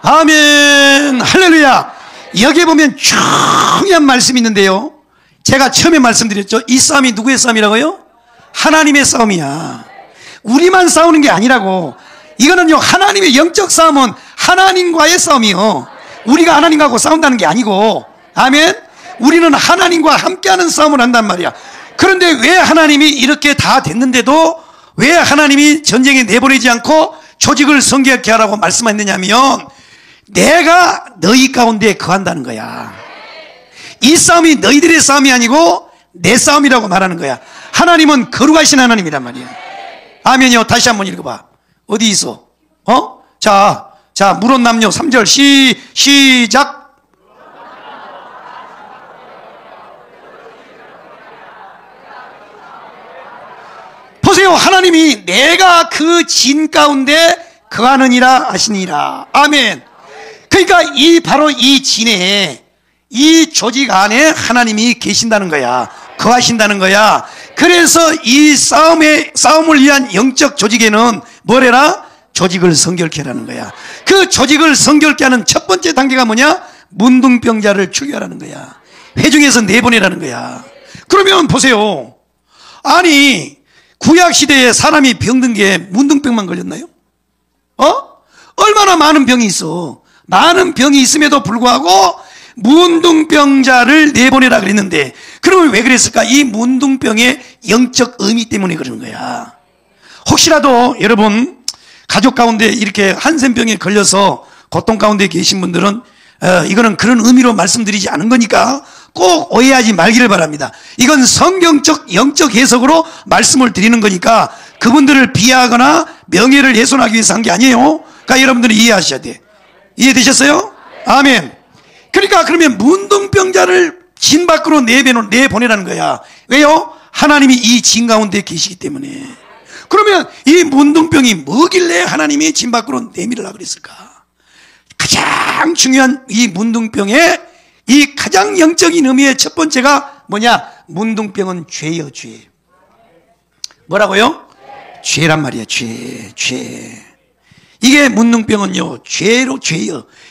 아멘. 할렐루야. 여기에 보면 중요한 말씀이 있는데요, 제가 처음에 말씀드렸죠. 이 싸움이 누구의 싸움이라고요? 하나님의 싸움이야. 우리만 싸우는 게 아니라고. 이거는요, 하나님의 영적 싸움은 하나님과의 싸움이요. 우리가 하나님하고 싸운다는 게 아니고, 아멘? 우리는 하나님과 함께하는 싸움을 한단 말이야. 그런데 왜 하나님이 이렇게 다 됐는데도 왜 하나님이 전쟁에 내보내지 않고 조직을 성결케 하라고 말씀했느냐면, 내가 너희 가운데 거한다는 거야. 이 싸움이 너희들의 싸움이 아니고 내 싸움이라고 말하는 거야. 하나님은 거룩하신 하나님이란 말이야. 아멘이요. 다시 한번 읽어봐. 어디 있어? 자, 물은 남녀 3절 시작. 보세요. 하나님이 내가 그 진 가운데 거하느니라 하시니라. 아멘. 그러니까 바로 이 진에, 이 조직 안에 하나님이 계신다는 거야. 거하신다는 거야. 그래서 이 싸움을 위한 영적 조직에는 뭐래라? 조직을 성결케 하라는 거야. 그 조직을 성결케 하는 첫 번째 단계가 뭐냐? 문둥병자를 출교하라는 거야. 회중에서 내보내라는 거야. 그러면 보세요. 아니, 구약시대에 사람이 병든 게 문둥병만 걸렸나요? 얼마나 많은 병이 있어. 많은 병이 있음에도 불구하고 문둥병자를 내보내라 그랬는데, 그러면 왜 그랬을까? 이 문둥병의 영적 의미 때문에 그러는 거야. 혹시라도 여러분 가족 가운데 이렇게 한센병에 걸려서 고통 가운데 계신 분들은 이거는 그런 의미로 말씀드리지 않은 거니까 꼭 오해하지 말기를 바랍니다. 이건 성경적 영적 해석으로 말씀을 드리는 거니까 그분들을 비하하거나 명예를 훼손하기 위해서 한 게 아니에요. 그러니까 여러분들이 이해하셔야 돼. 이해되셨어요? 아멘. 그러니까 그러면 문둥병자를 진 밖으로 내보내라는 거야. 왜요? 하나님이 이 진 가운데 계시기 때문에. 그러면 이 문둥병이 뭐길래 하나님이 진 밖으로 내밀으라고 그랬을까? 가장 중요한 이 문둥병의 이 가장 영적인 의미의 첫 번째가 뭐냐? 문둥병은 죄요, 죄. 뭐라고요? 죄란 말이야, 죄. 이게 문둥병은요, 죄요.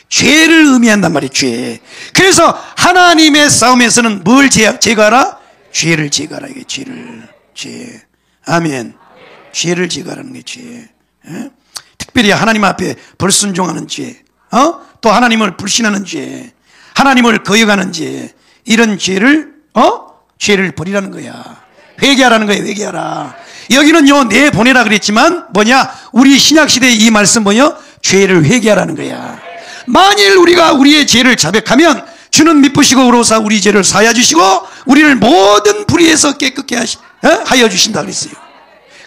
죄를 의미한단 말이에요, 죄. 그래서 하나님의 싸움에서는 뭘 제거하라? 죄를 제거하라, 이게 죄. 아멘. 죄를 제거하라는 게 죄. 특별히 하나님 앞에 불순종하는 죄, 또 하나님을 불신하는 죄, 하나님을 거역하는 죄, 이런 죄를 버리라는 거야. 회개하라는 거야, 회개하라. 여기는요, 내보내라 그랬지만 뭐냐? 우리 신약시대의 이 말씀 뭐냐? 죄를 회개하라는 거야. 만일 우리가 우리의 죄를 자백하면 주는 미쁘시고 의로우사 우리 죄를 사하여 주시고 우리를 모든 불의에서 깨끗게 하여 주신다 그랬어요.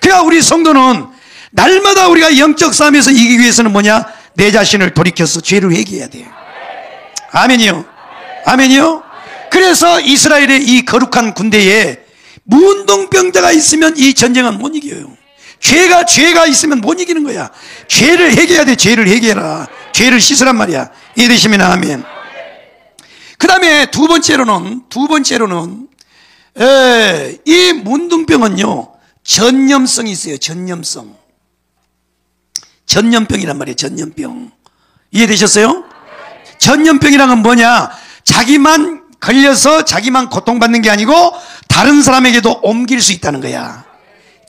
그러니까 우리 성도는 날마다 우리가 영적 싸움에서 이기기 위해서는 뭐냐? 내 자신을 돌이켜서 죄를 회개해야 돼요. 아멘이요. 아멘이요. 그래서 이스라엘의 이 거룩한 군대에 문둥병자가 있으면 이 전쟁은 못 이겨요. 죄가 있으면 못 이기는 거야. 죄를 회개해야 돼. 죄를 회개해라. 죄를 씻으란 말이야. 이해되시면 아멘. 그 다음에 두 번째로는 이 문둥병은요, 전염성이 있어요. 전염병이란 말이에요. 전염병. 이해되셨어요? 전염병이란 건 뭐냐? 자기만 걸려서 자기만 고통받는 게 아니고 다른 사람에게도 옮길 수 있다는 거야.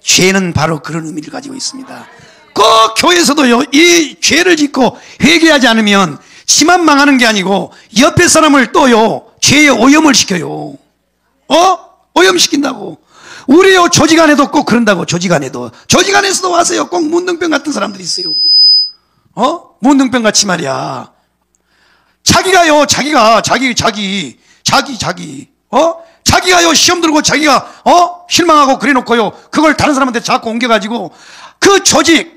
죄는 바로 그런 의미를 가지고 있습니다. 꼭 교회에서도요, 이 죄를 짓고 회개하지 않으면 지만 망하는 게 아니고 옆에 사람을 또요, 죄에 오염을 시켜요. 오염시킨다고. 우리요, 조직 안에도 꼭 그런다고. 조직 안에서도 와서요, 꼭 문둥병 같은 사람들이 있어요. 문둥병 같이 말이야. 자기가요, 자기가요, 시험 들고 자기가 실망하고 그래 놓고요, 그걸 다른 사람한테 자꾸 옮겨가지고 그 조직,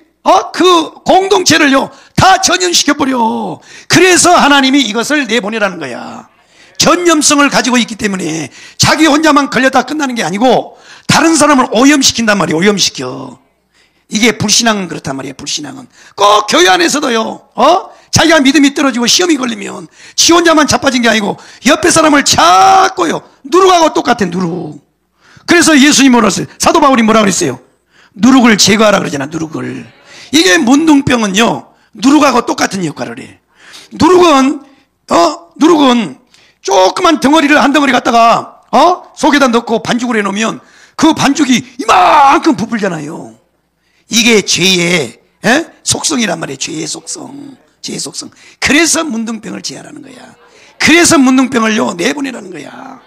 그 공동체를요 다 전염시켜버려. 그래서 하나님이 이것을 내보내라는 거야. 전염성을 가지고 있기 때문에 자기 혼자만 걸렸다 끝나는 게 아니고 다른 사람을 오염시킨단 말이에요. 오염시켜. 이게 불신앙은 그렇단 말이에요. 불신앙은 꼭 교회 안에서도요, 자기가 믿음이 떨어지고 시험이 걸리면 지 혼자만 자빠진 게 아니고 옆에 사람을 자꾸요, 누룩하고 똑같아. 누룩. 그래서 예수님이 뭐라 했어요? 사도 바울이 뭐라 그랬어요? 누룩을 제거하라 그러잖아. 누룩을. 이게 문둥병은요, 누룩하고 똑같은 역할을 해. 누룩은 조그만 덩어리를 한 덩어리 갖다가 속에다 넣고 반죽을 해놓으면 그 반죽이 이만큼 부풀잖아요. 이게 죄의 속성이란 말이에요. 죄의 속성. 그래서 문둥병을 제하라는 거야. 그래서 문둥병을요 내보내라는 거야.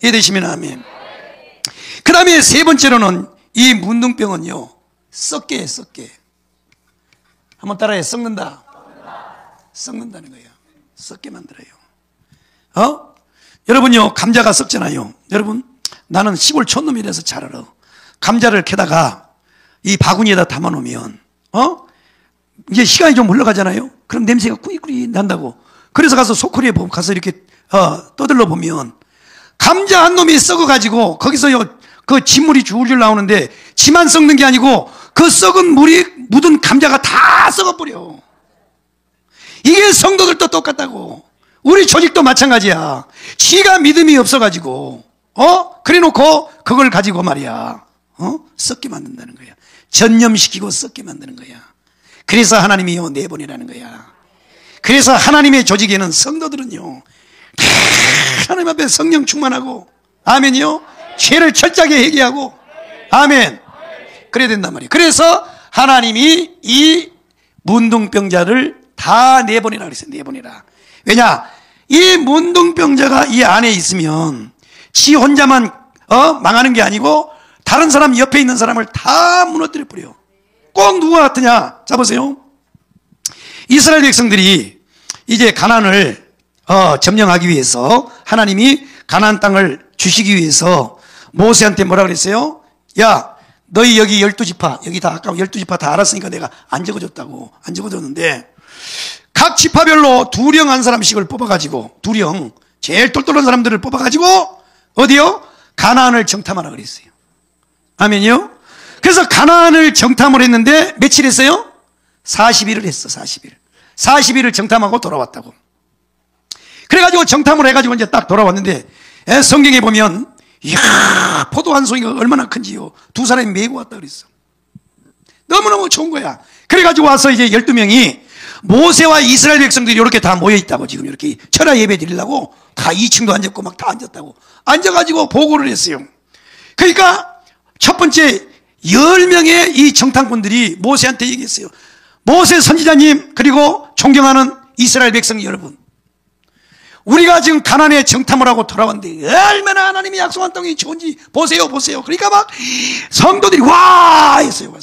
이해되시면 아멘. 그 다음에 세 번째로는 이 문둥병은요 썩게 해. 썩게. 한번 따라해. 썩는다. 썩는다는 거예요. 썩게 만들어요. 여러분요 감자가 썩잖아요. 여러분 나는 시골 촌놈이라서 잘 알아. 감자를 캐다가 이 바구니에다 담아놓으면 이제 시간이 좀 흘러가잖아요. 그럼 냄새가 꾸리꾸리 난다고. 그래서 가서 소쿠리에 가서 이렇게 떠들러 보면 감자 한 놈이 썩어가지고 거기서요 그 진물이 줄줄 나오는데 지만 썩는 게 아니고 그 썩은 물이 묻은 감자가 다 썩어버려. 이게 성도들도 똑같다고. 우리 조직도 마찬가지야. 지가 믿음이 없어가지고 그래 놓고 그걸 가지고 말이야 썩게 만든다는 거야. 전념시키고 썩게 만드는 거야. 그래서 하나님이요 내보내라는 거야. 그래서 하나님의 조직에는 성도들은요 하나님 앞에 성령 충만하고 아멘이요 죄를 철저하게 회개하고 아멘 그래야 된단 말이에요. 그래서 하나님이 이 문둥병자를 다 내보내라 그랬어요. 내보내라. 왜냐 이 문둥병자가 이 안에 있으면 지 혼자만 망하는 게 아니고 다른 사람 옆에 있는 사람을 다 무너뜨려 버려요. 꼭 누가 같으냐? 자 보세요. 이스라엘 백성들이 이제 가나안을 점령하기 위해서 하나님이 가나안 땅을 주시기 위해서 모세한테 뭐라 그랬어요? 야 너희 여기 12지파 여기 다 아까 12지파 다 알았으니까 내가 안 적어줬다고. 안 적어줬는데 각 지파별로 2령 한 사람씩을 뽑아가지고 2령 제일 똘똘한 사람들을 뽑아가지고 어디요? 가나안을 정탐하라 그랬어요. 아멘이요? 그래서 가나안을 정탐을 했는데 며칠 했어요? 40일을 했어. 40일을 정탐하고 돌아왔다고. 그래가지고 정탐을 해가지고 이제 딱 돌아왔는데 성경에 보면 이야 포도 한 송이가 얼마나 큰지요. 2사람이 메고 왔다 그랬어. 너무너무 좋은 거야. 그래가지고 와서 이제 12명이 모세와 이스라엘 백성들이 이렇게 다 모여있다고. 지금 이렇게 철야 예배 드리려고 다 2층도 앉았고 막 다 앉았다고. 앉아가지고 보고를 했어요. 그러니까 첫 번째 10명의 이 정탐꾼들이 모세한테 얘기했어요. 모세 선지자님 그리고 존경하는 이스라엘 백성 여러분, 우리가 지금 가나안에 정탐을 하고 돌아왔는데 얼마나 하나님이 약속한 땅이 좋은지 보세요. 그러니까 막 성도들이 와 했어요.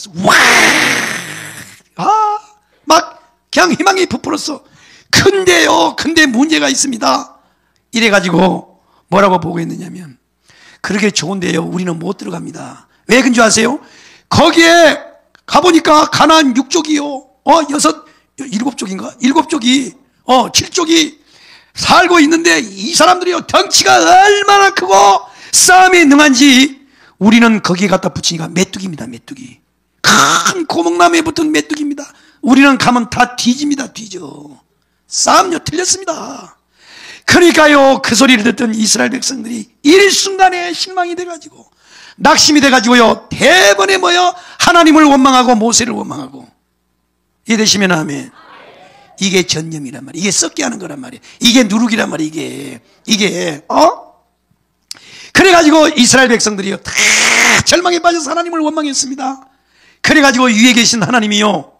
와 막 그냥 희망이 부풀었어. 근데 문제가 있습니다. 이래가지고 뭐라고 보고했느냐면 그렇게 좋은데요 우리는 못 들어갑니다. 왜 그런 줄 아세요? 거기에 가보니까 가나안 6족이요 7족인가? 7족이 7족이 살고 있는데 이 사람들이요 덩치가 얼마나 크고 싸움에 능한지 우리는 거기에 갖다 붙이니까 메뚜기입니다. 메뚜기. 큰 고목나무에 붙은 메뚜기입니다. 우리는 가면 다 뒤집니다. 뒤져. 싸움요 틀렸습니다. 그러니까요 그 소리를 듣던 이스라엘 백성들이 일순간에 실망이 돼가지고 낙심이 돼가지고요 대번에 모여 하나님을 원망하고 모세를 원망하고. 이해되시면 아멘. 이게 전념이란 말이에요. 이게 썩게 하는 거란 말이에요. 이게 누룩이란 말이에요. 이게 그래가지고 이스라엘 백성들이요 다 절망에 빠져서 하나님을 원망했습니다. 그래가지고 위에 계신 하나님이요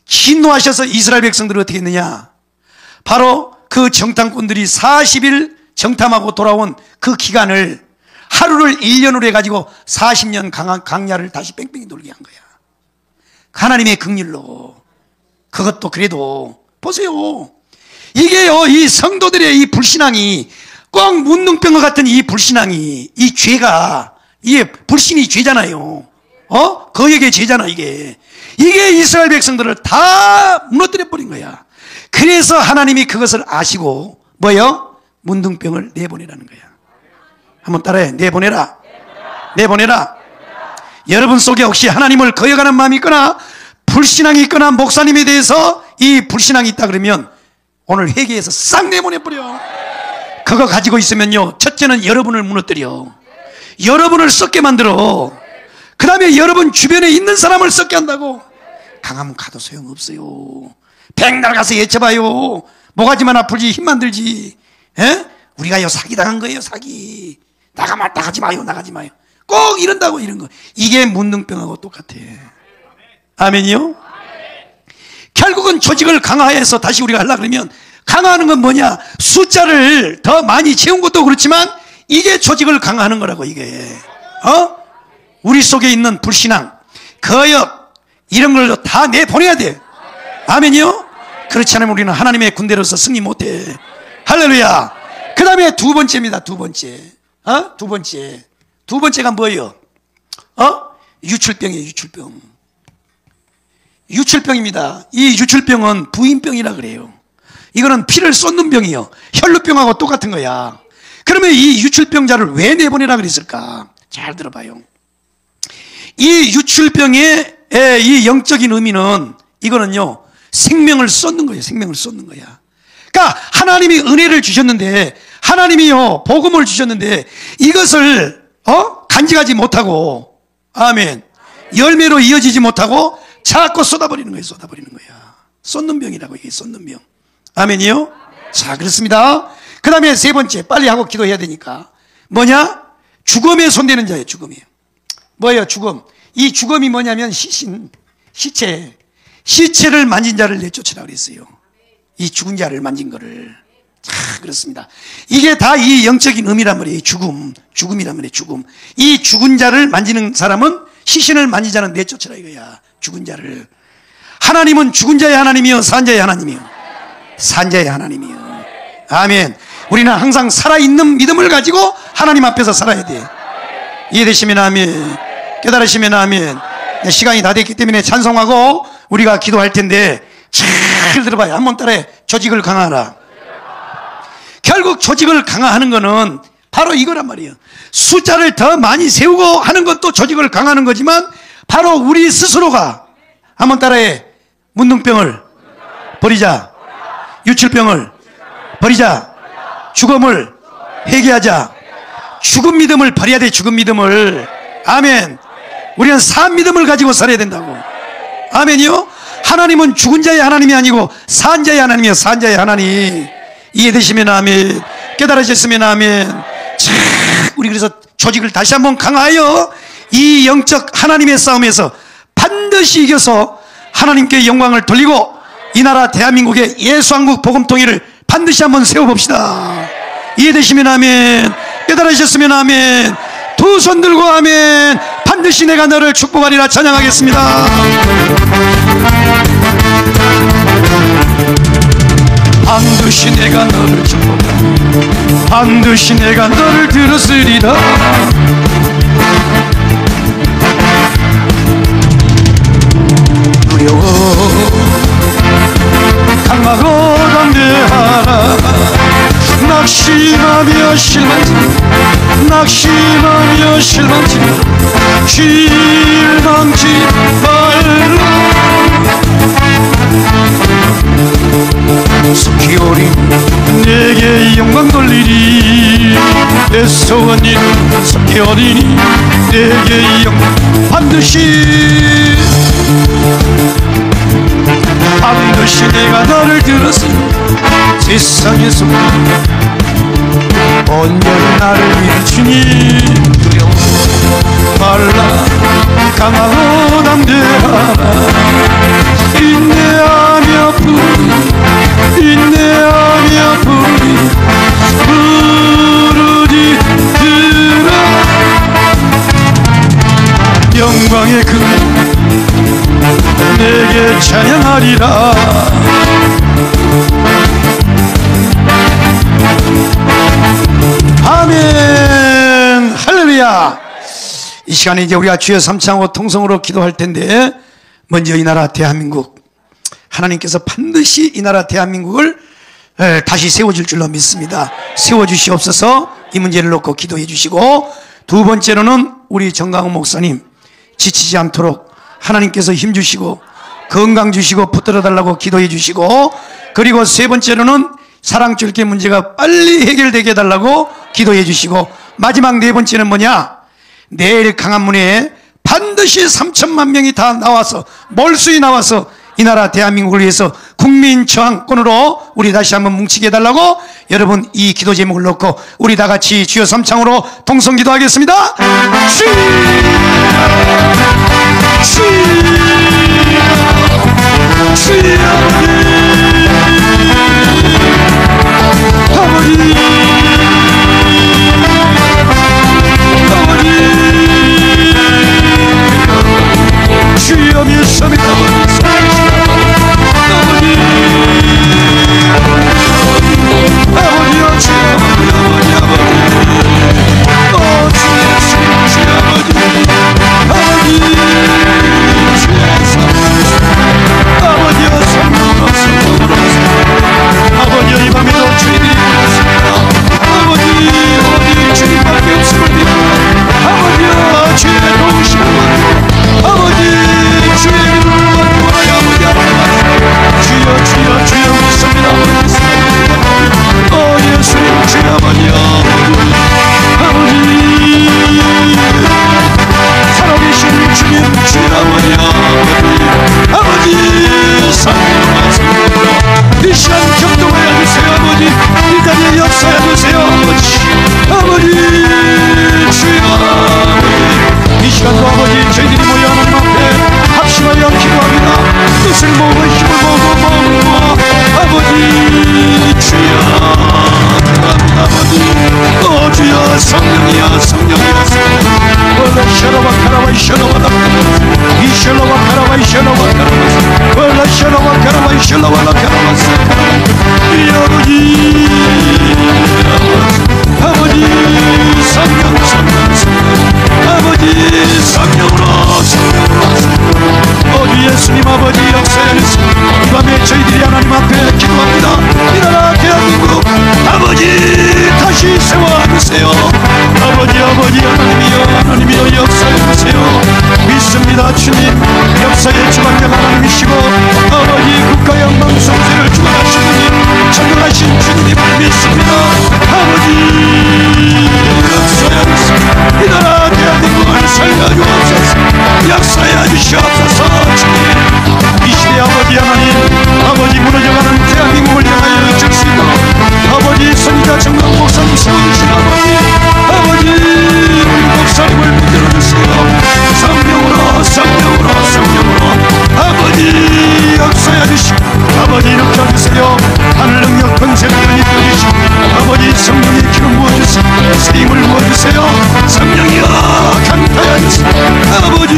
진노하셔서 이스라엘 백성들을 어떻게 했느냐, 바로 그 정탐꾼들이 40일 정탐하고 돌아온 그 기간을 하루를 1년으로 해가지고 40년 강야를 다시 뺑뺑이 돌게 한 거야. 하나님의 긍휼로. 그것도 그래도 보세요. 이게요 이 성도들의 이 불신앙이 꼭 문둥병과 같은 이 불신앙이, 이 죄가, 이게 불신이 죄잖아요. 거액의 죄잖아. 이게 이스라엘 백성들을 다 무너뜨려 버린 거야. 그래서 하나님이 그것을 아시고 뭐요? 문둥병을 내보내라는 거야. 한번 따라해. 내보내라. 여러분 속에 혹시 하나님을 거역하는 마음이 있거나 불신앙이 있거나 목사님에 대해서 이 불신앙이 있다 그러면 오늘 회개해서 싹 내보내버려. 그거 가지고 있으면요 첫째는 여러분을 무너뜨려. 여러분을 썩게 만들어. 그 다음에 여러분 주변에 있는 사람을 썩게 한다고. 강하면 가도 소용없어요. 백날 가서 예쳐봐요. 모가지만 아플지 힘만 들지. 우리가요 사기당한 거예요. 사기. 나가지 마요. 나가지 마요. 꼭 이런다고 이런 거. 이게 문둥병하고 똑같아. 아멘이요? 결국은 조직을 강화해서 다시 우리가 하려고 그러면 강화하는 건 뭐냐? 숫자를 더 많이 채운 것도 그렇지만 이게 조직을 강화하는 거라고 이게. 우리 속에 있는 불신앙, 거역 이런 걸 다 내보내야 돼. 아멘이요? 그렇지 않으면 우리는 하나님의 군대로서 승리 못해. 할렐루야. 그 다음에 두 번째입니다. 두 번째. 두 번째가 뭐예요? 유출병이에요. 유출병. 유출병입니다. 이 유출병은 부인병이라 그래요. 이거는 피를 쏟는 병이요. 혈루병하고 똑같은 거야. 그러면 이 유출병자를 왜 내보내라 그랬을까? 잘 들어봐요. 이 유출병의 이 영적인 의미는 이거는요, 생명을 쏟는 거예요. 생명을 쏟는 거야. 그러니까 하나님이 은혜를 주셨는데, 하나님이요 복음을 주셨는데 이것을 간직하지 못하고, 아멘, 열매로 이어지지 못하고 자꾸 쏟아버리는 거예요. 쏟아버리는 거야. 쏟는 병이라고. 이게 쏟는 병. 아멘이요? 자, 그렇습니다. 그 다음에 세 번째, 빨리 하고 기도해야 되니까 뭐냐? 죽음에 손대는 자예요. 죽음이에요. 뭐예요? 죽음. 이 죽음이 뭐냐면 시체를 만진 자를 내쫓으라 그랬어요. 이 죽은 자를 만진 거를. 자, 그렇습니다. 이게 다 이 영적인 의미란 말이에요. 죽음이란 말이에요. 죽음. 이 죽은 자를 만지는 사람은, 시신을 만진 자는 내쫓으라 이거야. 죽은 자를. 하나님은 죽은 자의 하나님이요, 산 자의 하나님이요. 산 자의 하나님이요. 아멘. 우리는 항상 살아있는 믿음을 가지고 하나님 앞에서 살아야 돼. 이해되시면 아멘. 깨달으시면 아멘. 시간이 다 됐기 때문에 찬송하고 우리가 기도할 텐데, 잘 들어봐요. 한번 따라해. 조직을 강화하라. 결국 조직을 강화하는 거는 바로 이거란 말이에요. 숫자를 더 많이 세우고 하는 것도 조직을 강화하는 거지만, 바로 우리 스스로가, 한번 따라해. 문둥병을 버리자. 유출병을 버리자. 죽음을 회개하자. 죽은 믿음을 버려야 돼. 죽은 믿음을. 아멘. 우리는 산 믿음을 가지고 살아야 된다고. 아멘이요? 하나님은 죽은 자의 하나님이 아니고 산 자의 하나님이요. 산 자의 하나님. 이해되시면 아멘. 깨달으셨으면 아멘. 자, 우리 그래서 조직을 다시 한번 강화하여 이 영적 하나님의 싸움에서 반드시 이겨서 하나님께 영광을 돌리고 이 나라 대한민국의 예수한국 복음통일을 반드시 한번 세워봅시다. 이해되시면 아멘. 깨달으셨으면 아멘. 두 손 들고 아멘. 반드시 내가 너를 축복하리라 찬양하겠습니다. 반드시 내가 너를 축복하리. 반드시 내가 너를 들었으리라. 두려워 강하고 담대하라. 낙심하며 실망치 말라. 속히 오리 내게 영광 돌리리. 애써온 일 속히 오리니 내게 영광. 반드시 내가 너를 들었으니 세상에서 온전히 나를 위해 주니 두려워 말라. 강하고 담대하라. 인내하며 부르짖으라. 영광의 그 내게 찬양하리라. 아멘. 할렐루야. 이 시간에 이제 우리가 주여 삼창하고 통성으로 기도할 텐데, 먼저 이 나라 대한민국, 하나님께서 반드시 이 나라 대한민국을 다시 세워줄 줄로 믿습니다. 세워주시옵소서. 이 문제를 놓고 기도해 주시고, 두 번째로는 우리 정강훈 목사님 지치지 않도록 하나님께서 힘 주시고 건강 주시고 붙들어 달라고 기도해 주시고, 그리고 세 번째로는 사랑줄게 문제가 빨리 해결되게 해달라고 기도해 주시고, 마지막 네 번째는 뭐냐? 내일 강한문에 반드시 3천만 명이 다 나와서, 몰수히 나와서 이 나라 대한민국을 위해서 국민 저항권으로 우리 다시 한번 뭉치게 해달라고 여러분 이 기도 제목을 놓고 우리 다 같이 주여 삼창으로 동성 기도하겠습니다. 주여 믿습니다. 아버지여 주여 아버지여 이 밤에도 주님이 부르십니다. 아버지 주님밖에 없음을 믿고 아버지여 주의 도우심을 받고 아버지 주의 이름을 받고 아버지 주여 믿습니다. 예수님 주여 아버지여 살아계신 주님 주여 아버지 사랑하세요. 이 시간 격동하여 주세요. 아버지 이 자리에 역사해 주세요. 아버지 주여 이 시간도 아버지 저희들이 모여 하나님 앞에 합심하여 기도합니다. 뜻을 모으고 힘을 모으고 마음을 모아 아버지 주여 아버지 주여 성령이여 올라 셔러와 카라와 셔러와 이 셔러와 카라와 셔러와 카라와 올라 셔러와 카라와 셔러와 카라와 이 아버지 성령 아버지 성령으로 예수님 아버지 역사하시오. 이 밤에 저희들이 하나님 앞에 기도합니다. 이 나라 대한민국 아버지 다시 세워주세요. 아버지 하나님이여 역사해주세요. 믿습니다. 주님 역사의 주관자 하나님이시고 아버지 국가 영광 성세를 주관하신 분이 전능하신 주님을 믿습니다. 아버지 역사해주세요. 이 나라 대한민국을 살려주옵소서. 역사해 주시옵소서. 이 시대 아버지 하나님 아버지 무너져가는 대한민국을 향하여 줄 수 있도록 아버지 선지자 정강 목사님 세워주신 아버지 우리 목사님을 붙들어주세요. 성령으로 아버지 역사해 주시고 아버지 일으켜주세요. 하늘 능력 권세를 입혀주시고 아버지 성령의 기름 부어주세요. 쓰임을 부어주세요. 성령이여 강타해 주세요. 아버지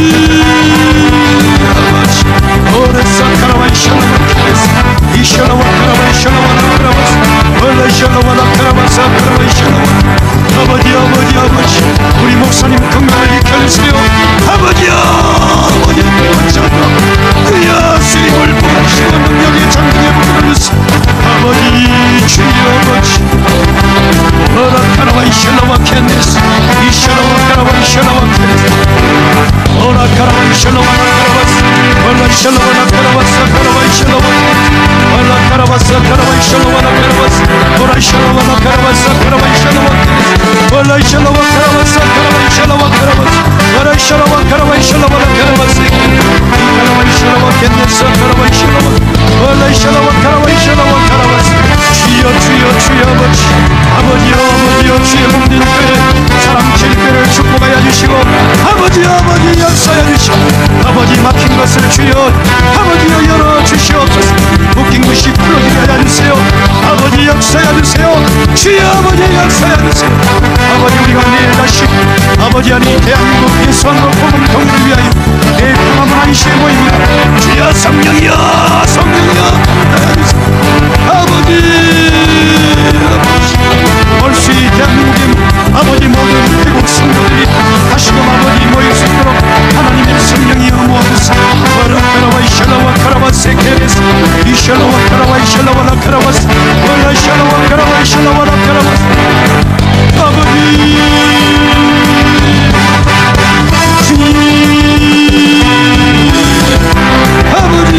오레사 카라바이 샬라바키레스 이샬라와 카라바이 샬라와나 카라바스 올라 샬라와나 카라바사 카라바이 샬라와 아버지 우리 목사님 건강을 이끌으세요. 아버지 그야 쓰임을 부으시고 능력의 장중에 붙들어주세요. 아버지 주여 아버지 오라 카라바이 샬라와 캔네스 이샬라와 카라바이 샬라와 캔네스 오라 카라바이 샬라와나 카라바스 올라 샬라와나 카라바사 카라바이 샬라와 올라 카라바사 카라바이 샬라와나 카라바스 오라 샬라와나 카라바사 카라바이 샬라와 올라 샬라와 카라바사 카라바이 샬라와 카라바스 오라 샬라와 카라바이 샬라와나 카라바스 카라바이 샬라와 캔네스 카라바이 샬라와 올라 샬라와 카라바이 샬라와 카라바스 주여 아버지여 주의 몸된 교회 사람 길교를 축복하여 주시고 아버지 역사하여 주시고 아버지 막힌 것을 주여 아버지여 열어주시옵소서. 묶인 것이 풀어지게 하여 주세요. 아버지 역사하여 주세요. 주여 아버지 역사하여 주세요. 아버지 우리가 내 자식 아버지 아니 대한민국 예수왕과 복음 통일을 위하여 내 평안을 안시해 보입니다. 주여 성령이여 하여 주세요. 아버지 올수 이 대한민국의 아버지 모든 태국 성도들이 다시금 아버지 모일 수 있도록 하나님의 성령이 모아주세요. 카라와 이샬라와 카라와 세케레스 이샬라와 카라와 이샬라와 카라와스 올라 이샬라와 카라와 이샬라와 카라와스 아버지 주님 아버지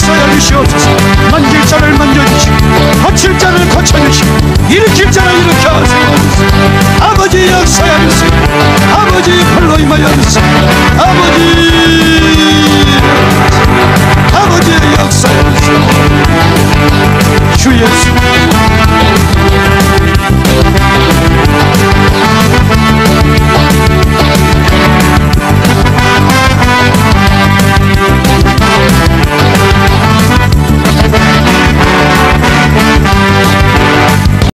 역사여 주시옵소서. 만질 자를 만져주시고 고칠 자를 고쳐주시고 일으킬 자를 일으켜 세워주시고 아버지 역사여 주시고 아버지 불로 임하여 주시고 아버지